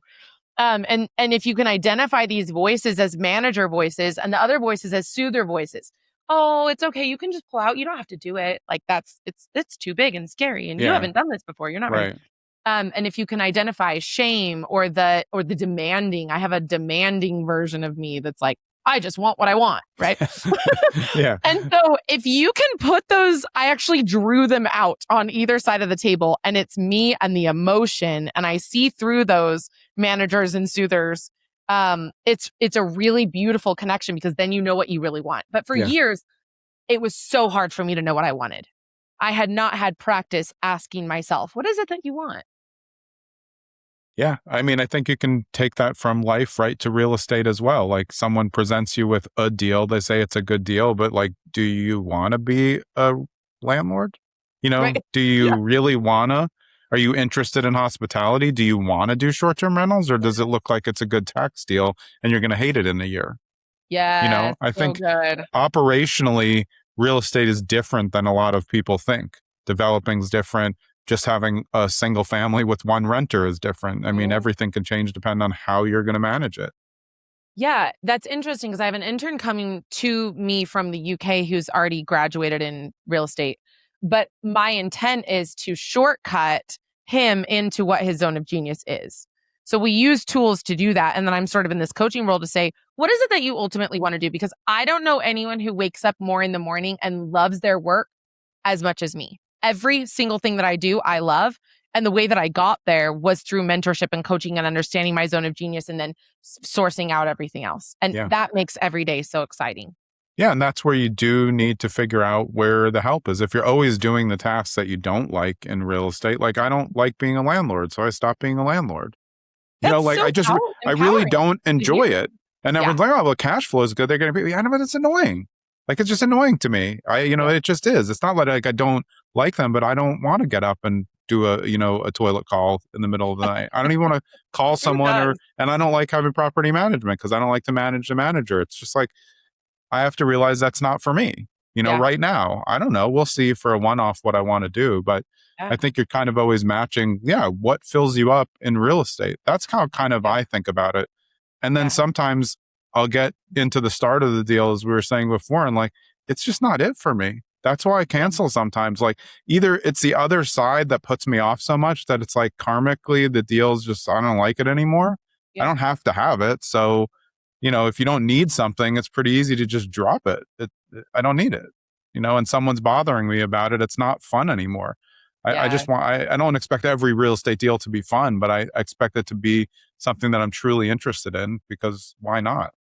And if you can identify these voices as manager voices and the other voices as soother voices. Oh, it's okay. You can just pull out. You don't have to do it. Like it's too big and scary. And you haven't done this before. You're not ready. And if you can identify shame or the demanding, I have a demanding version of me that's like, I just want what I want, right? Yeah. And so if you can put those, I actually drew them out on either side of the table, and it's me and the emotion, and I see through those managers and soothers. It's a really beautiful connection, because then you know what you really want. But for years, it was so hard for me to know what I wanted. I had not had practice asking myself, what is it that you want? Yeah. I mean, I think you can take that from life right to real estate as well. Like someone presents you with a deal, they say it's a good deal, but like, do you want to be a landlord? Do you really are you interested in hospitality? Do you want to do short-term rentals, or does it look like it's a good tax deal and you're going to hate it in a year? Yeah. I think operationally, real estate is different than a lot of people think. Developing's different. Just having a single family with one renter is different. I mean, everything can change depending on how you're going to manage it. Yeah, that's interesting, because I have an intern coming to me from the UK who's already graduated in real estate. But my intent is to shortcut him into what his zone of genius is. So we use tools to do that. And then I'm sort of in this coaching role to say, what is it that you ultimately want to do? Because I don't know anyone who wakes up more in the morning and loves their work as much as me. Every single thing that I do, I love. And the way that I got there was through mentorship and coaching and understanding my zone of genius and then sourcing out everything else. And that makes every day so exciting. Yeah. And that's where you do need to figure out where the help is. If you're always doing the tasks that you don't like in real estate, like I don't like being a landlord, so I stopped being a landlord. That's I really don't enjoy it. And everyone's like, oh, well, cash flow is good. They're going to be, yeah, but it's annoying. Like, it's just annoying to me. It just is. It's not like I don't like them, but I don't want to get up and do a toilet call in the middle of the night. I don't even want to call someone and I don't like having property management because I don't like to manage the manager. It's just like, I have to realize that's not for me, right now. I don't know. We'll see for a one-off what I want to do, but I think you're kind of always matching, what fills you up in real estate. That's how kind of I think about it. And then sometimes I'll get into the start of the deal, as we were saying before, and like, it's just not it for me. That's why I cancel sometimes. Like, either it's the other side that puts me off so much that it's like karmically the deal's just, I don't like it anymore. I don't have to have it. So, if you don't need something, it's pretty easy to just drop it. I don't need it, and someone's bothering me about it. It's not fun anymore. I don't expect every real estate deal to be fun, but I expect it to be something that I'm truly interested in, because why not?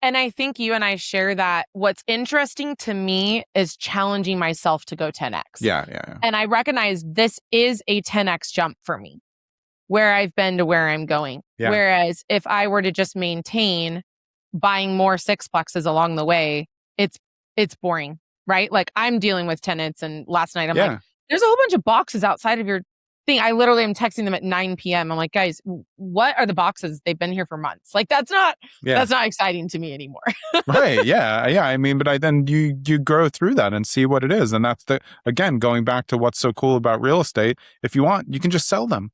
And I think you and I share that. What's interesting to me is challenging myself to go 10x. Yeah. And I recognize this is a 10x jump for me, where I've been to where I'm going. Yeah. Whereas if I were to just maintain buying more sixplexes along the way, it's boring, right? Like, I'm dealing with tenants, and last night I'm like, there's a whole bunch of boxes outside of your thing. I literally am texting them at 9 p.m. I'm like, guys, what are the boxes? They've been here for months. Like, that's not exciting to me anymore. Right. Yeah. I mean, but then you grow through that and see what it is. And that's again, going back to what's so cool about real estate. If you want, you can just sell them.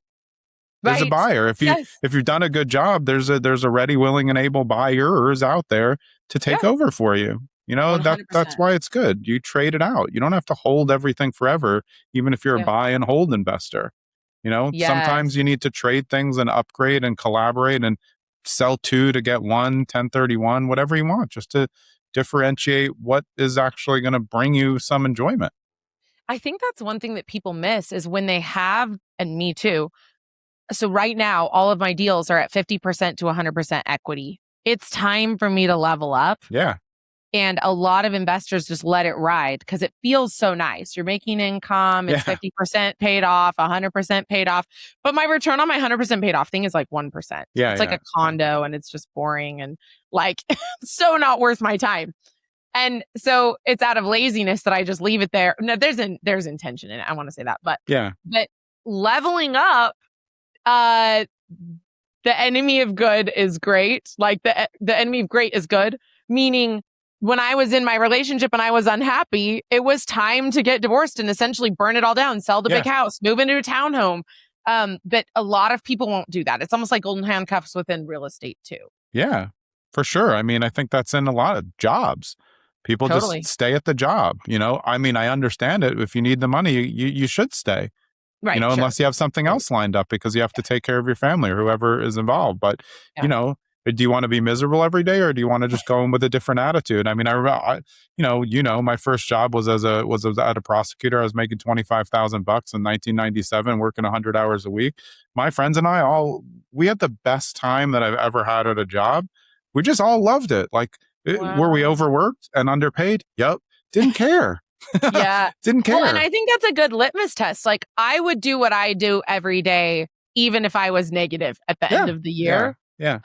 There's a buyer. If you've done a good job, there's a ready, willing, and able buyers out there to take over for you. That's why it's good. You trade it out. You don't have to hold everything forever, even if you're a buy and hold investor. Sometimes you need to trade things and upgrade and collaborate and sell 2 to get 1, 1031, whatever you want, just to differentiate what is actually going to bring you some enjoyment. I think that's one thing that people miss is when they have, and me too. So right now, all of my deals are at 50% to 100% equity. It's time for me to level up. Yeah. And a lot of investors just let it ride because it feels so nice. You're making income. It's 50% paid off, 100% paid off. But my return on my 100% paid off thing is like 1%. It's like a condo, and it's just boring and like so not worth my time. And so it's out of laziness that I just leave it there. No, there's intention in it. I want to say that. But leveling up, the enemy of good is great. Like the enemy of great is good, meaning when I was in my relationship and I was unhappy, it was time to get divorced and essentially burn it all down, sell the big house, move into a townhome. But a lot of people won't do that. It's almost like golden handcuffs within real estate too. Yeah, for sure. I mean, I think that's in a lot of jobs. People just stay at the job. I mean, I understand it. If you need the money, you should stay. Right. Unless you have something else lined up because you have to take care of your family or whoever is involved. But, do you want to be miserable every day, or do you want to just go in with a different attitude? I mean, my first job was as a prosecutor. I was making $25,000 in 1997, working 100 hours a week. My friends and I we had the best time that I've ever had at a job. We just all loved it. Like, were we overworked and underpaid? Yep. Didn't care. Didn't care. Well, and I think that's a good litmus test. Like, I would do what I do every day, even if I was negative at the end of the year. Yeah.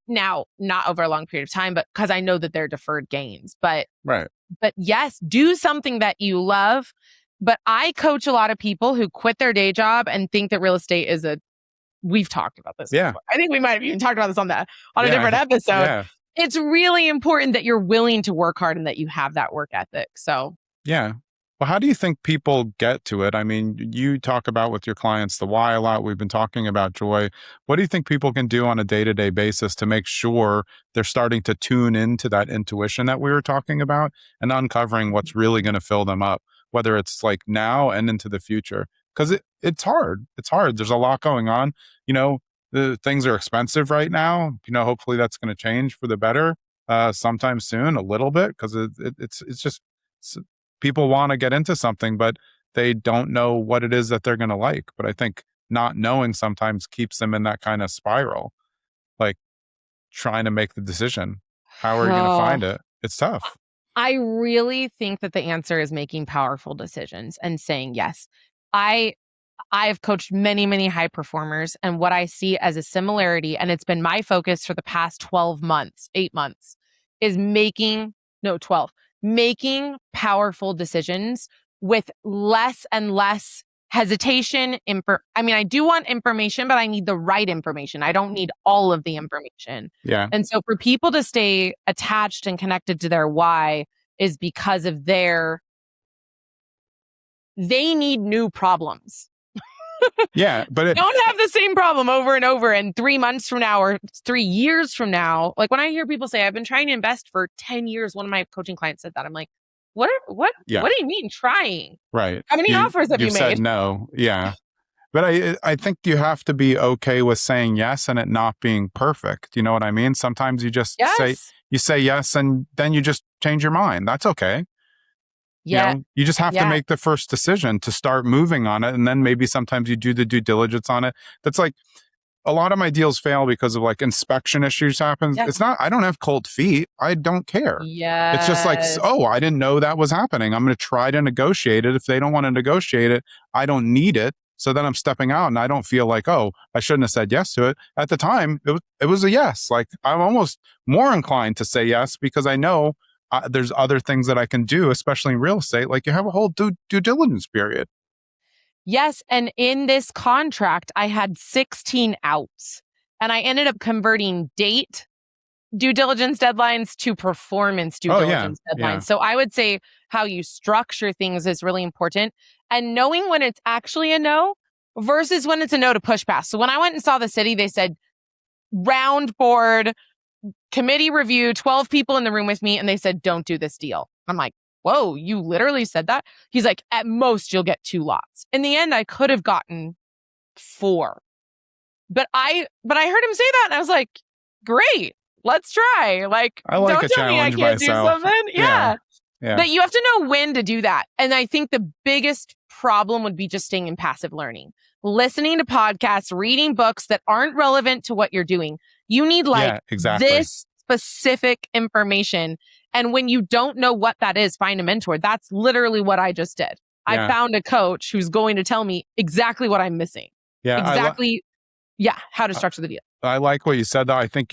Now, not over a long period of time, but because I know that they're deferred gains. But right. But yes, do something that you love. But I coach a lot of people who quit their day job and think that real estate is we've talked about this. Yeah. Before. I think we might have even talked about this on a different episode. Yeah. It's really important that you're willing to work hard and that you have that work ethic. So yeah. Well, how do you think people get to it? I mean, you talk about with your clients the why a lot. We've been talking about joy. What do you think people can do on a day-to-day basis to make sure they're starting to tune into that intuition that we were talking about and uncovering what's really going to fill them up, whether it's like now and into the future? Because it's hard. It's hard. There's a lot going on. the things are expensive right now. Hopefully that's going to change for the better sometime soon, a little bit, because it's just people want to get into something, but they don't know what it is that they're going to like. But I think not knowing sometimes keeps them in that kind of spiral, like trying to make the decision. How are you going to find it? It's tough. I really think that the answer is making powerful decisions and saying yes. I've coached many, many high performers, and what I see as a similarity, and it's been my focus for the past 8 months, is making powerful decisions with less and less hesitation. I do want information, but I need the right information. I don't need all of the information. Yeah. And so for people to stay attached and connected to their why is because of they need new problems. Yeah, but don't have the same problem over and over. And 3 months from now or 3 years from now, like when I hear people say, I've been trying to invest for 10 years. One of my coaching clients said that. I'm like, what do you mean trying? Right. How many offers have you made? Said no. Yeah. But I think you have to be okay with saying yes and it not being perfect. You know what I mean? Sometimes you just say yes and then you just change your mind. That's okay. Yeah. You just have to make the first decision to start moving on it. And then maybe sometimes you do the due diligence on it. That's like a lot of my deals fail because of like inspection issues happen. Yes. It's not, I don't have cold feet. I don't care. Yeah. It's just like, I didn't know that was happening. I'm going to try to negotiate it. If they don't want to negotiate it, I don't need it. So then I'm stepping out and I don't feel like, I shouldn't have said yes to it. At the time, it was a yes. Like I'm almost more inclined to say yes because I know there's other things that I can do, especially in real estate. Like you have a whole due diligence period. Yes. And in this contract, I had 16 outs and I ended up converting date due diligence deadlines to performance due diligence deadlines. Yeah. So I would say how you structure things is really important. And knowing when it's actually a no versus when it's a no to push past. So when I went and saw the city, they said round board, committee review, 12 people in the room with me, and they said, don't do this deal. I'm like, whoa, you literally said that? He's like, at most, you'll get 2 lots. In the end, I could have gotten 4. But I heard him say that, and I was like, great, let's try. Like, I like don't tell me I can't do something. Yeah. But you have to know when to do that. And I think the biggest problem would be just staying in passive learning, listening to podcasts, reading books that aren't relevant to what you're doing. You need this specific information. And when you don't know what that is, find a mentor. That's literally what I just did. I found a coach who's going to tell me exactly what I'm missing. Yeah. How to structure the deal. I like what you said, though. I think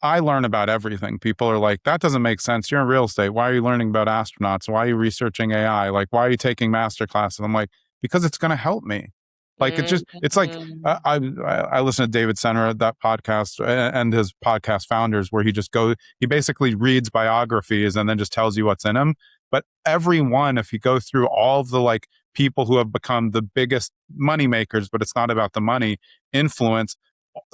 I learn about everything. People are like, that doesn't make sense. You're in real estate. Why are you learning about astronauts? Why are you researching AI? Like, why are you taking master classes? I'm like, because it's going to help me. Like, it's like, I listen to David Senra, that podcast, and his podcast Founders, where he basically reads biographies and then just tells you what's in them. But everyone, if you go through all of the like people who have become the biggest money makers, but it's not about the money, influence,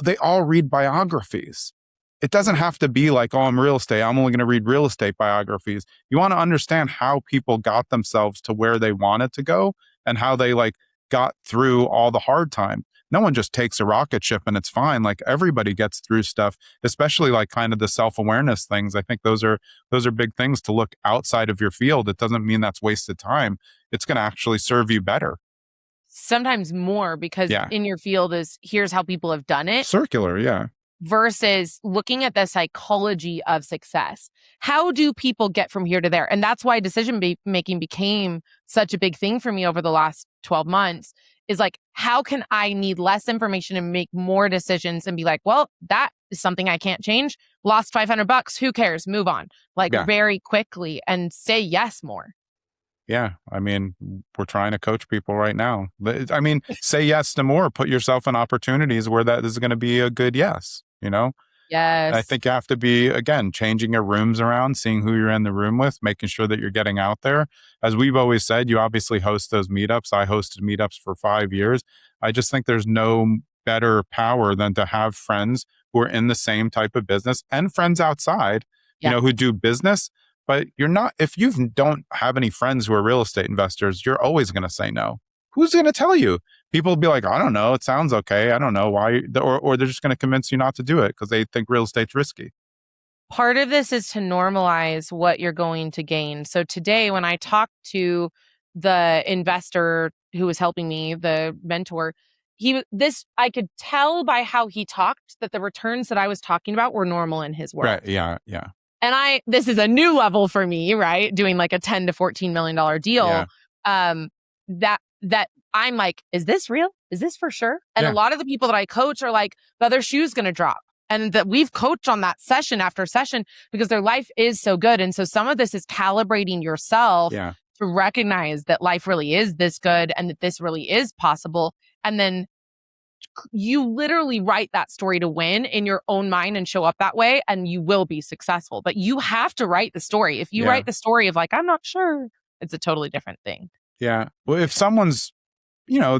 they all read biographies. It doesn't have to be like, I'm real estate, I'm only going to read real estate biographies. You want to understand how people got themselves to where they wanted to go and how they like got through all the hard time. No one just takes a rocket ship and it's fine. Like everybody gets through stuff, especially like kind of the self-awareness things. I think those are big things to look outside of your field. It doesn't mean that's wasted time. It's going to actually serve you better. Sometimes more because in your field is here's how people have done it. Circular, yeah. Versus looking at the psychology of success. How do people get from here to there? And that's why decision making became such a big thing for me over the last 12 months is like, how can I need less information and make more decisions and be like, well, that is something I can't change. Lost $500. Who cares? Move on. Like very quickly and say yes more. Yeah. I mean, we're trying to coach people right now. I mean, say yes to more, put yourself in opportunities where that is going to be a good yes. Yes. I think you have to be, again, changing your rooms around, seeing who you're in the room with, making sure that you're getting out there. As we've always said, you obviously host those meetups. I hosted meetups for 5 years. I just think there's no better power than to have friends who are in the same type of business and friends outside, who do business. But if you don't have any friends who are real estate investors, you're always going to say no. Who's going to tell you? people will be like, I don't know, it sounds okay. I don't know why, or they're just going to convince you not to do it because they think real estate's risky. Part of this is to normalize what you're going to gain. So today, when I talked to the investor who was helping me, the mentor, I could tell by how he talked that the returns that I was talking about were normal in his world. Right. Yeah. Yeah. And this is a new level for me, right? Doing like a $10 to $14 million deal. Yeah. That I'm like, is this real? Is this for sure? And Yeah. a lot of the people that I coach are like, the other shoe's going to drop. And that we've coached on that session after session because their life is so good. And so some of this is calibrating yourself Yeah. to recognize that life really is this good and that this really is possible. And then you literally write that story to win in your own mind and show up that way, and you will be successful. But you have to write the story. If you Yeah. write the story of like, I'm not sure, it's a totally different thing. Yeah. Well, if someone's,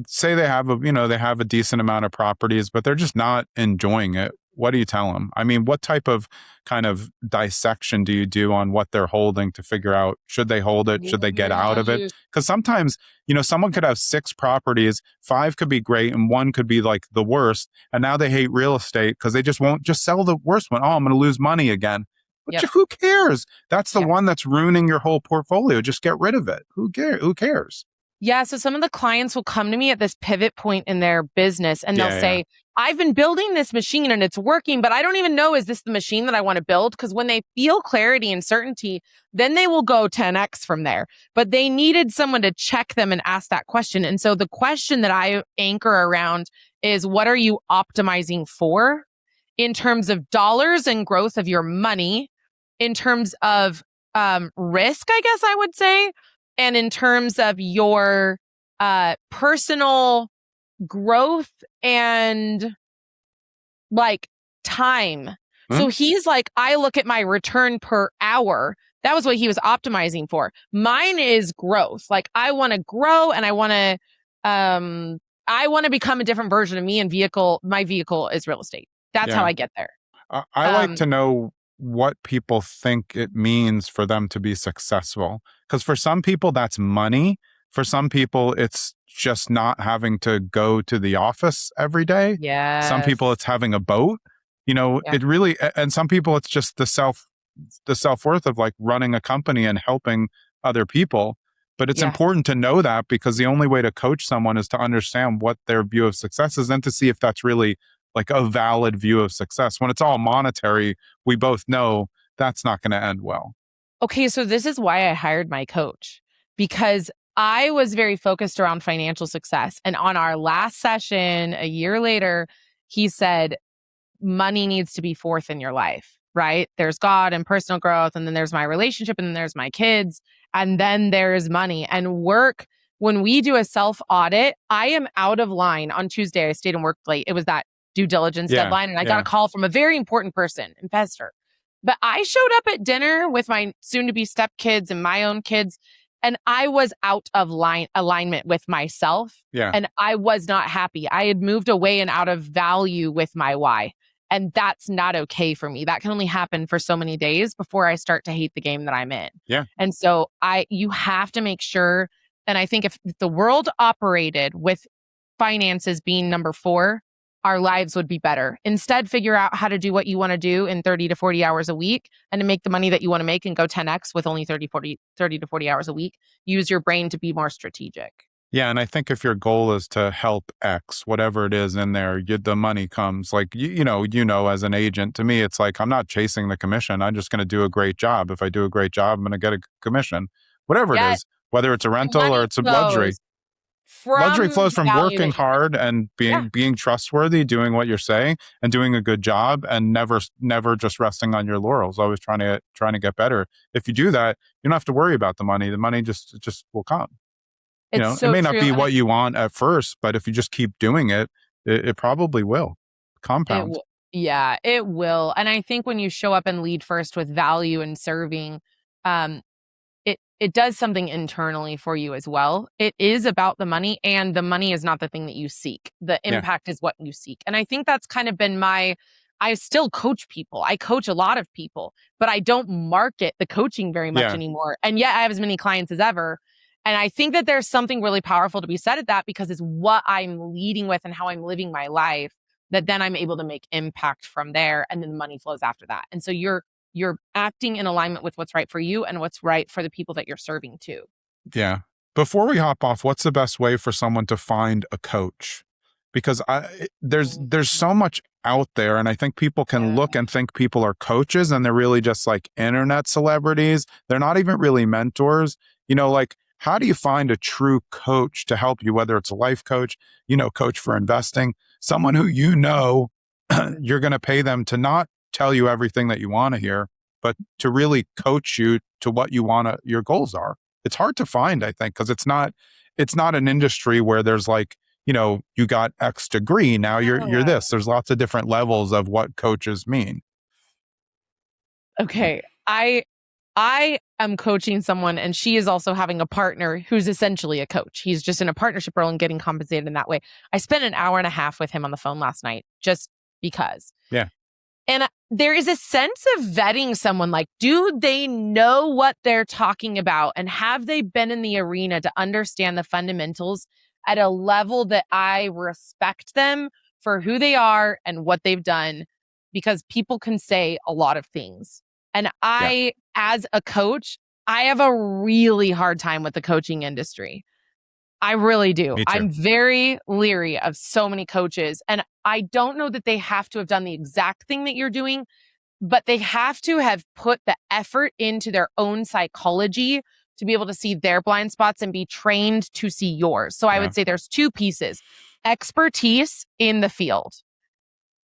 say they have a decent amount of properties, but they're just not enjoying it, what do you tell them? I mean, what type of kind of dissection do you do on what they're holding to figure out, should they hold it? Should they get out of it? Because sometimes, someone could have 6 properties, 5 could be great, and 1 could be like the worst. And now they hate real estate because they just won't just sell the worst one. Oh, I'm going to lose money again. But who cares? That's the one that's ruining your whole portfolio. Just get rid of it. Who cares? Yeah. So some of the clients will come to me at this pivot point in their business and they'll say, I've been building this machine and it's working, but I don't even know, is this the machine that I want to build? Because when they feel clarity and certainty, then they will go 10x from there. But they needed someone to check them and ask that question. And so the question that I anchor around is, what are you optimizing for in terms of dollars and growth of your money, in terms of risk, I guess I would say, and in terms of your personal growth and like time. So he's like, I look at my return per hour. That was what he was optimizing for. Mine is growth. Like I want to grow and I want to become a different version of me, and my vehicle is real estate. That's how I get there. I like to know what people think it means for them to be successful. Because for some people, that's money. For some people, it's just not having to go to the office every day. Yeah. Some people, it's having a boat. It really, and some people, it's just the self-worth of like running a company and helping other people. But it's important to know that, because the only way to coach someone is to understand what their view of success is and to see if that's really like a valid view of success. When it's all monetary, we both know that's not going to end well. Okay, so this is why I hired my coach, because I was very focused around financial success. And on our last session, a year later, he said, money needs to be fourth in your life, right? There's God and personal growth, and then there's my relationship, and then there's my kids, and then there's money and work. When we do a self audit, I am out of line. On Tuesday, I stayed and worked late. It was that due diligence deadline, and I got a call from a very important person, investor. But I showed up at dinner with my soon-to-be stepkids and my own kids, and I was out of alignment with myself. Yeah. And I was not happy. I had moved away and out of value with my why. And that's not okay for me. That can only happen for so many days before I start to hate the game that I'm in. Yeah. And so you have to make sure, and I think if the world operated with finances being number 4, our lives would be better. Instead, figure out how to do what you want to do in 30 to 40 hours a week and to make the money that you want to make and go 10x with only 30 to 40 hours a week. Use your brain to be more strategic. Yeah. And I think if your goal is to help X, whatever it is in there, the money comes. Like, as an agent, to me, it's like, I'm not chasing the commission. I'm just going to do a great job. If I do a great job, I'm going to get a commission, whatever it is, whether it's a rental or it's a luxury. Luxury flows from working hard and being trustworthy, doing what you're saying and doing a good job, and never just resting on your laurels, always trying to get better. If you do that, you don't have to worry about the money. The money just will come. It's it may not be what you want at first, but if you just keep doing it, it probably will compound. It will. And I think when you show up and lead first with value and serving, it does something internally for you as well. It is about the money, and the money is not the thing that you seek. The impact is what you seek. And I think that's kind of been I still coach people. I coach a lot of people, but I don't market the coaching very much anymore. And yet I have as many clients as ever. And I think that there's something really powerful to be said at that, because it's what I'm leading with and how I'm living my life, that then I'm able to make impact from there, and then the money flows after that. And so you're acting in alignment with what's right for you and what's right for the people that you're serving too. Yeah. Before we hop off, what's the best way for someone to find a coach? Because there's so much out there, and I think people can look and think people are coaches, and they're really just like internet celebrities. They're not even really mentors. Like, how do you find a true coach to help you, whether it's a life coach, coach for investing, someone who you're going to pay them to not tell you everything that you want to hear, but to really coach you to what your goals are. It's hard to find, I think, because it's not an industry where there's like, you got X degree, now you're this. There's lots of different levels of what coaches mean. Okay. I am coaching someone, and she is also having a partner who's essentially a coach. He's just in a partnership role and getting compensated in that way. I spent an hour and a half with him on the phone last night, just because. Yeah. And there is a sense of vetting someone, like, do they know what they're talking about? And have they been in the arena to understand the fundamentals at a level that I respect them for who they are and what they've done? Because people can say a lot of things. And as a coach, I have a really hard time with the coaching industry. I really do. I'm very leery of so many coaches. And I don't know that they have to have done the exact thing that you're doing, but they have to have put the effort into their own psychology to be able to see their blind spots and be trained to see yours. So I would say there's two pieces: expertise in the field,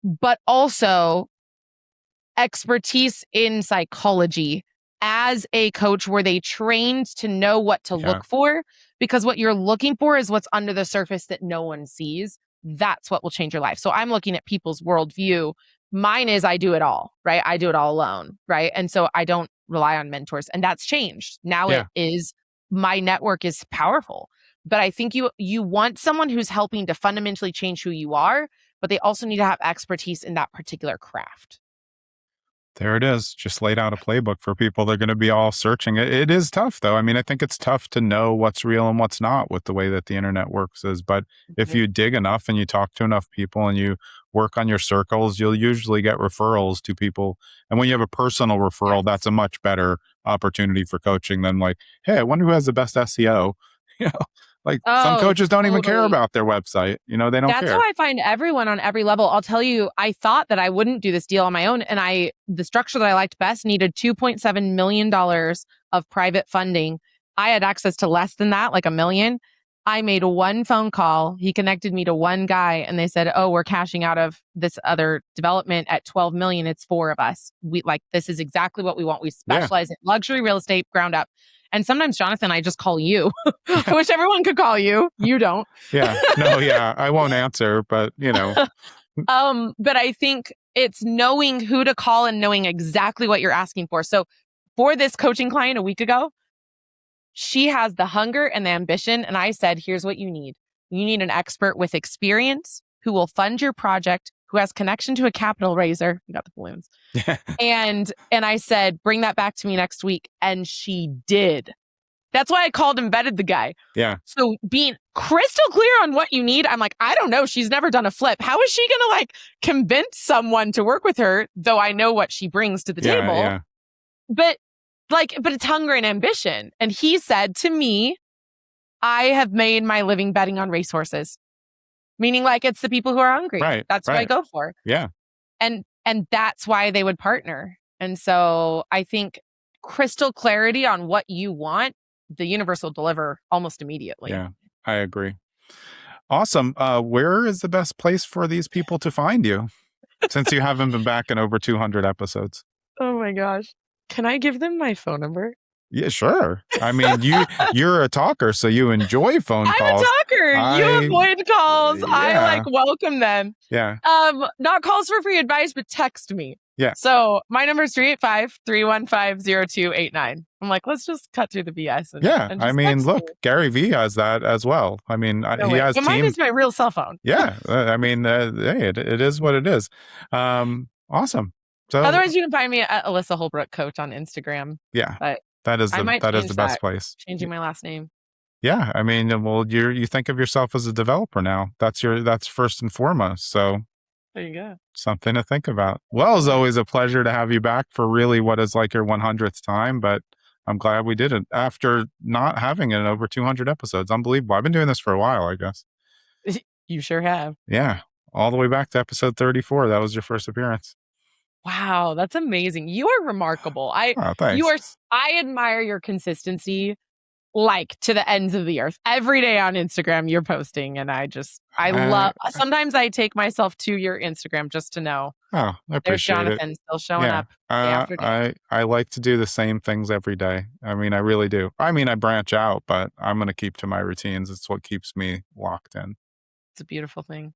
but also expertise in psychology as a coach, where they trained to know what to look for, because what you're looking for is what's under the surface that no one sees. That's what will change your life. So I'm looking at people's worldview. Mine is I do it all, right? I do it all alone, right? And so I don't rely on mentors, and that's changed. Now it is, my network is powerful, but I think you want someone who's helping to fundamentally change who you are, but they also need to have expertise in that particular craft. There it is. Just laid out a playbook for people. They're going to be all searching. It is tough, though. I mean, I think it's tough to know what's real and what's not with the way that the internet works. But if you dig enough and you talk to enough people and you work on your circles, you'll usually get referrals to people. And when you have a personal referral, that's a much better opportunity for coaching than like, hey, I wonder who has the best SEO. Some coaches don't even care about their website. They don't care. That's how I find everyone on every level. I'll tell you, I thought that I wouldn't do this deal on my own. And the structure that I liked best needed $2.7 million of private funding. I had access to less than that, like $1 million. I made one phone call. He connected me to one guy, and they said, oh, we're cashing out of this other development at 12 million. It's 4 of us. This is exactly what we want. We specialize in luxury real estate, ground up. And sometimes, Jonathan, I just call you. I wish everyone could call you. You don't. I won't answer, but But I think it's knowing who to call and knowing exactly what you're asking for. So for this coaching client a week ago, she has the hunger and the ambition. And I said, here's what you need. You need an expert with experience who will fund your project, who has connection to a capital raiser. You got the balloons. And I said, bring that back to me next week. And she did. That's why I called and vetted the guy. Yeah. So being crystal clear on what you need, I'm like, I don't know. She's never done a flip. How is she going to convince someone to work with her? Though I know what she brings to the table. Yeah. But it's hunger and ambition. And he said to me, I have made my living betting on racehorses. Meaning it's the people who are hungry. Right. That's what I go for. Yeah. And that's why they would partner. And so I think crystal clarity on what you want, the universe will deliver almost immediately. Yeah, I agree. Awesome. Where is the best place for these people to find you? Since you haven't been back in over 200 episodes. Oh my gosh. Can I give them my phone number? Yeah, sure. I mean, you're a talker, so you enjoy phone calls. I'm a talker. You avoid calls. Yeah. I welcome them. Yeah. Not calls for free advice, but text me. Yeah. So my number is 385-315-0289. I'm like, let's just cut through the BS. And I mean, look, Gary Vee has that as well. I mean, he has but mine is my real cell phone. Yeah. I mean, hey, it is what it is. Awesome. So otherwise, you can find me at Alyssa Holbrook Coach on Instagram. Yeah. But that is the best place. Changing my last name. Yeah, I mean, well, you think of yourself as a developer now. That's first and foremost. So There you go. something to think about. Well, it's always a pleasure to have you back for really what is like your 100th time, but I'm glad we did it after not having it in over 200 episodes. Unbelievable. I've been doing this for a while, I guess. You sure have. Yeah, all the way back to episode 34. That was your first appearance. Wow, that's amazing. You are remarkable. Oh, thanks. I admire your consistency like to the ends of the earth. Every day on Instagram you're posting, and I love, sometimes I take myself to your Instagram just to know. Oh, I There's appreciate it. Jonathan still showing Yeah, up day after day. I like to do the same things every day. I mean, I really do. I mean, I branch out, but I'm going to keep to my routines. It's what keeps me locked in. It's a beautiful thing.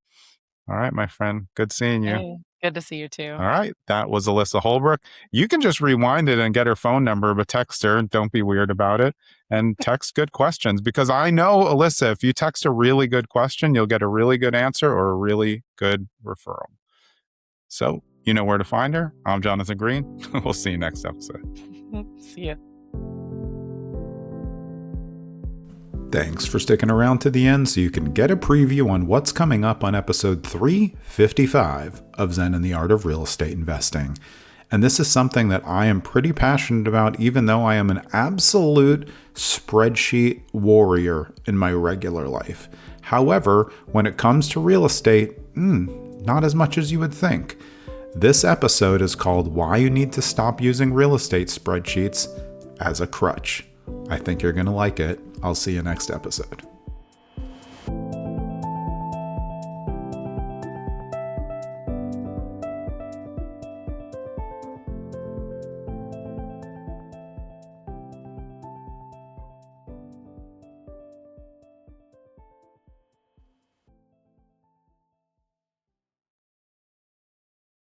All right, my friend. Good seeing you. Hey, good to see you too. All right. That was Alyssa Holbrook. You can just rewind it and get her phone number, but text her. Don't be weird about it. And text good questions, because I know, Alyssa, if you text a really good question, you'll get a really good answer or a really good referral. So you know where to find her. I'm Jonathan Greene. We'll see you next episode. See ya. Thanks for sticking around to the end so you can get a preview on what's coming up on episode 355 of Zen and the Art of Real Estate Investing. And this is something that I am pretty passionate about, even though I am an absolute spreadsheet warrior in my regular life. However, when it comes to real estate, not as much as you would think. This episode is called Why You Need to Stop Using Real Estate Spreadsheets as a Crutch. I think you're going to like it. I'll see you next episode.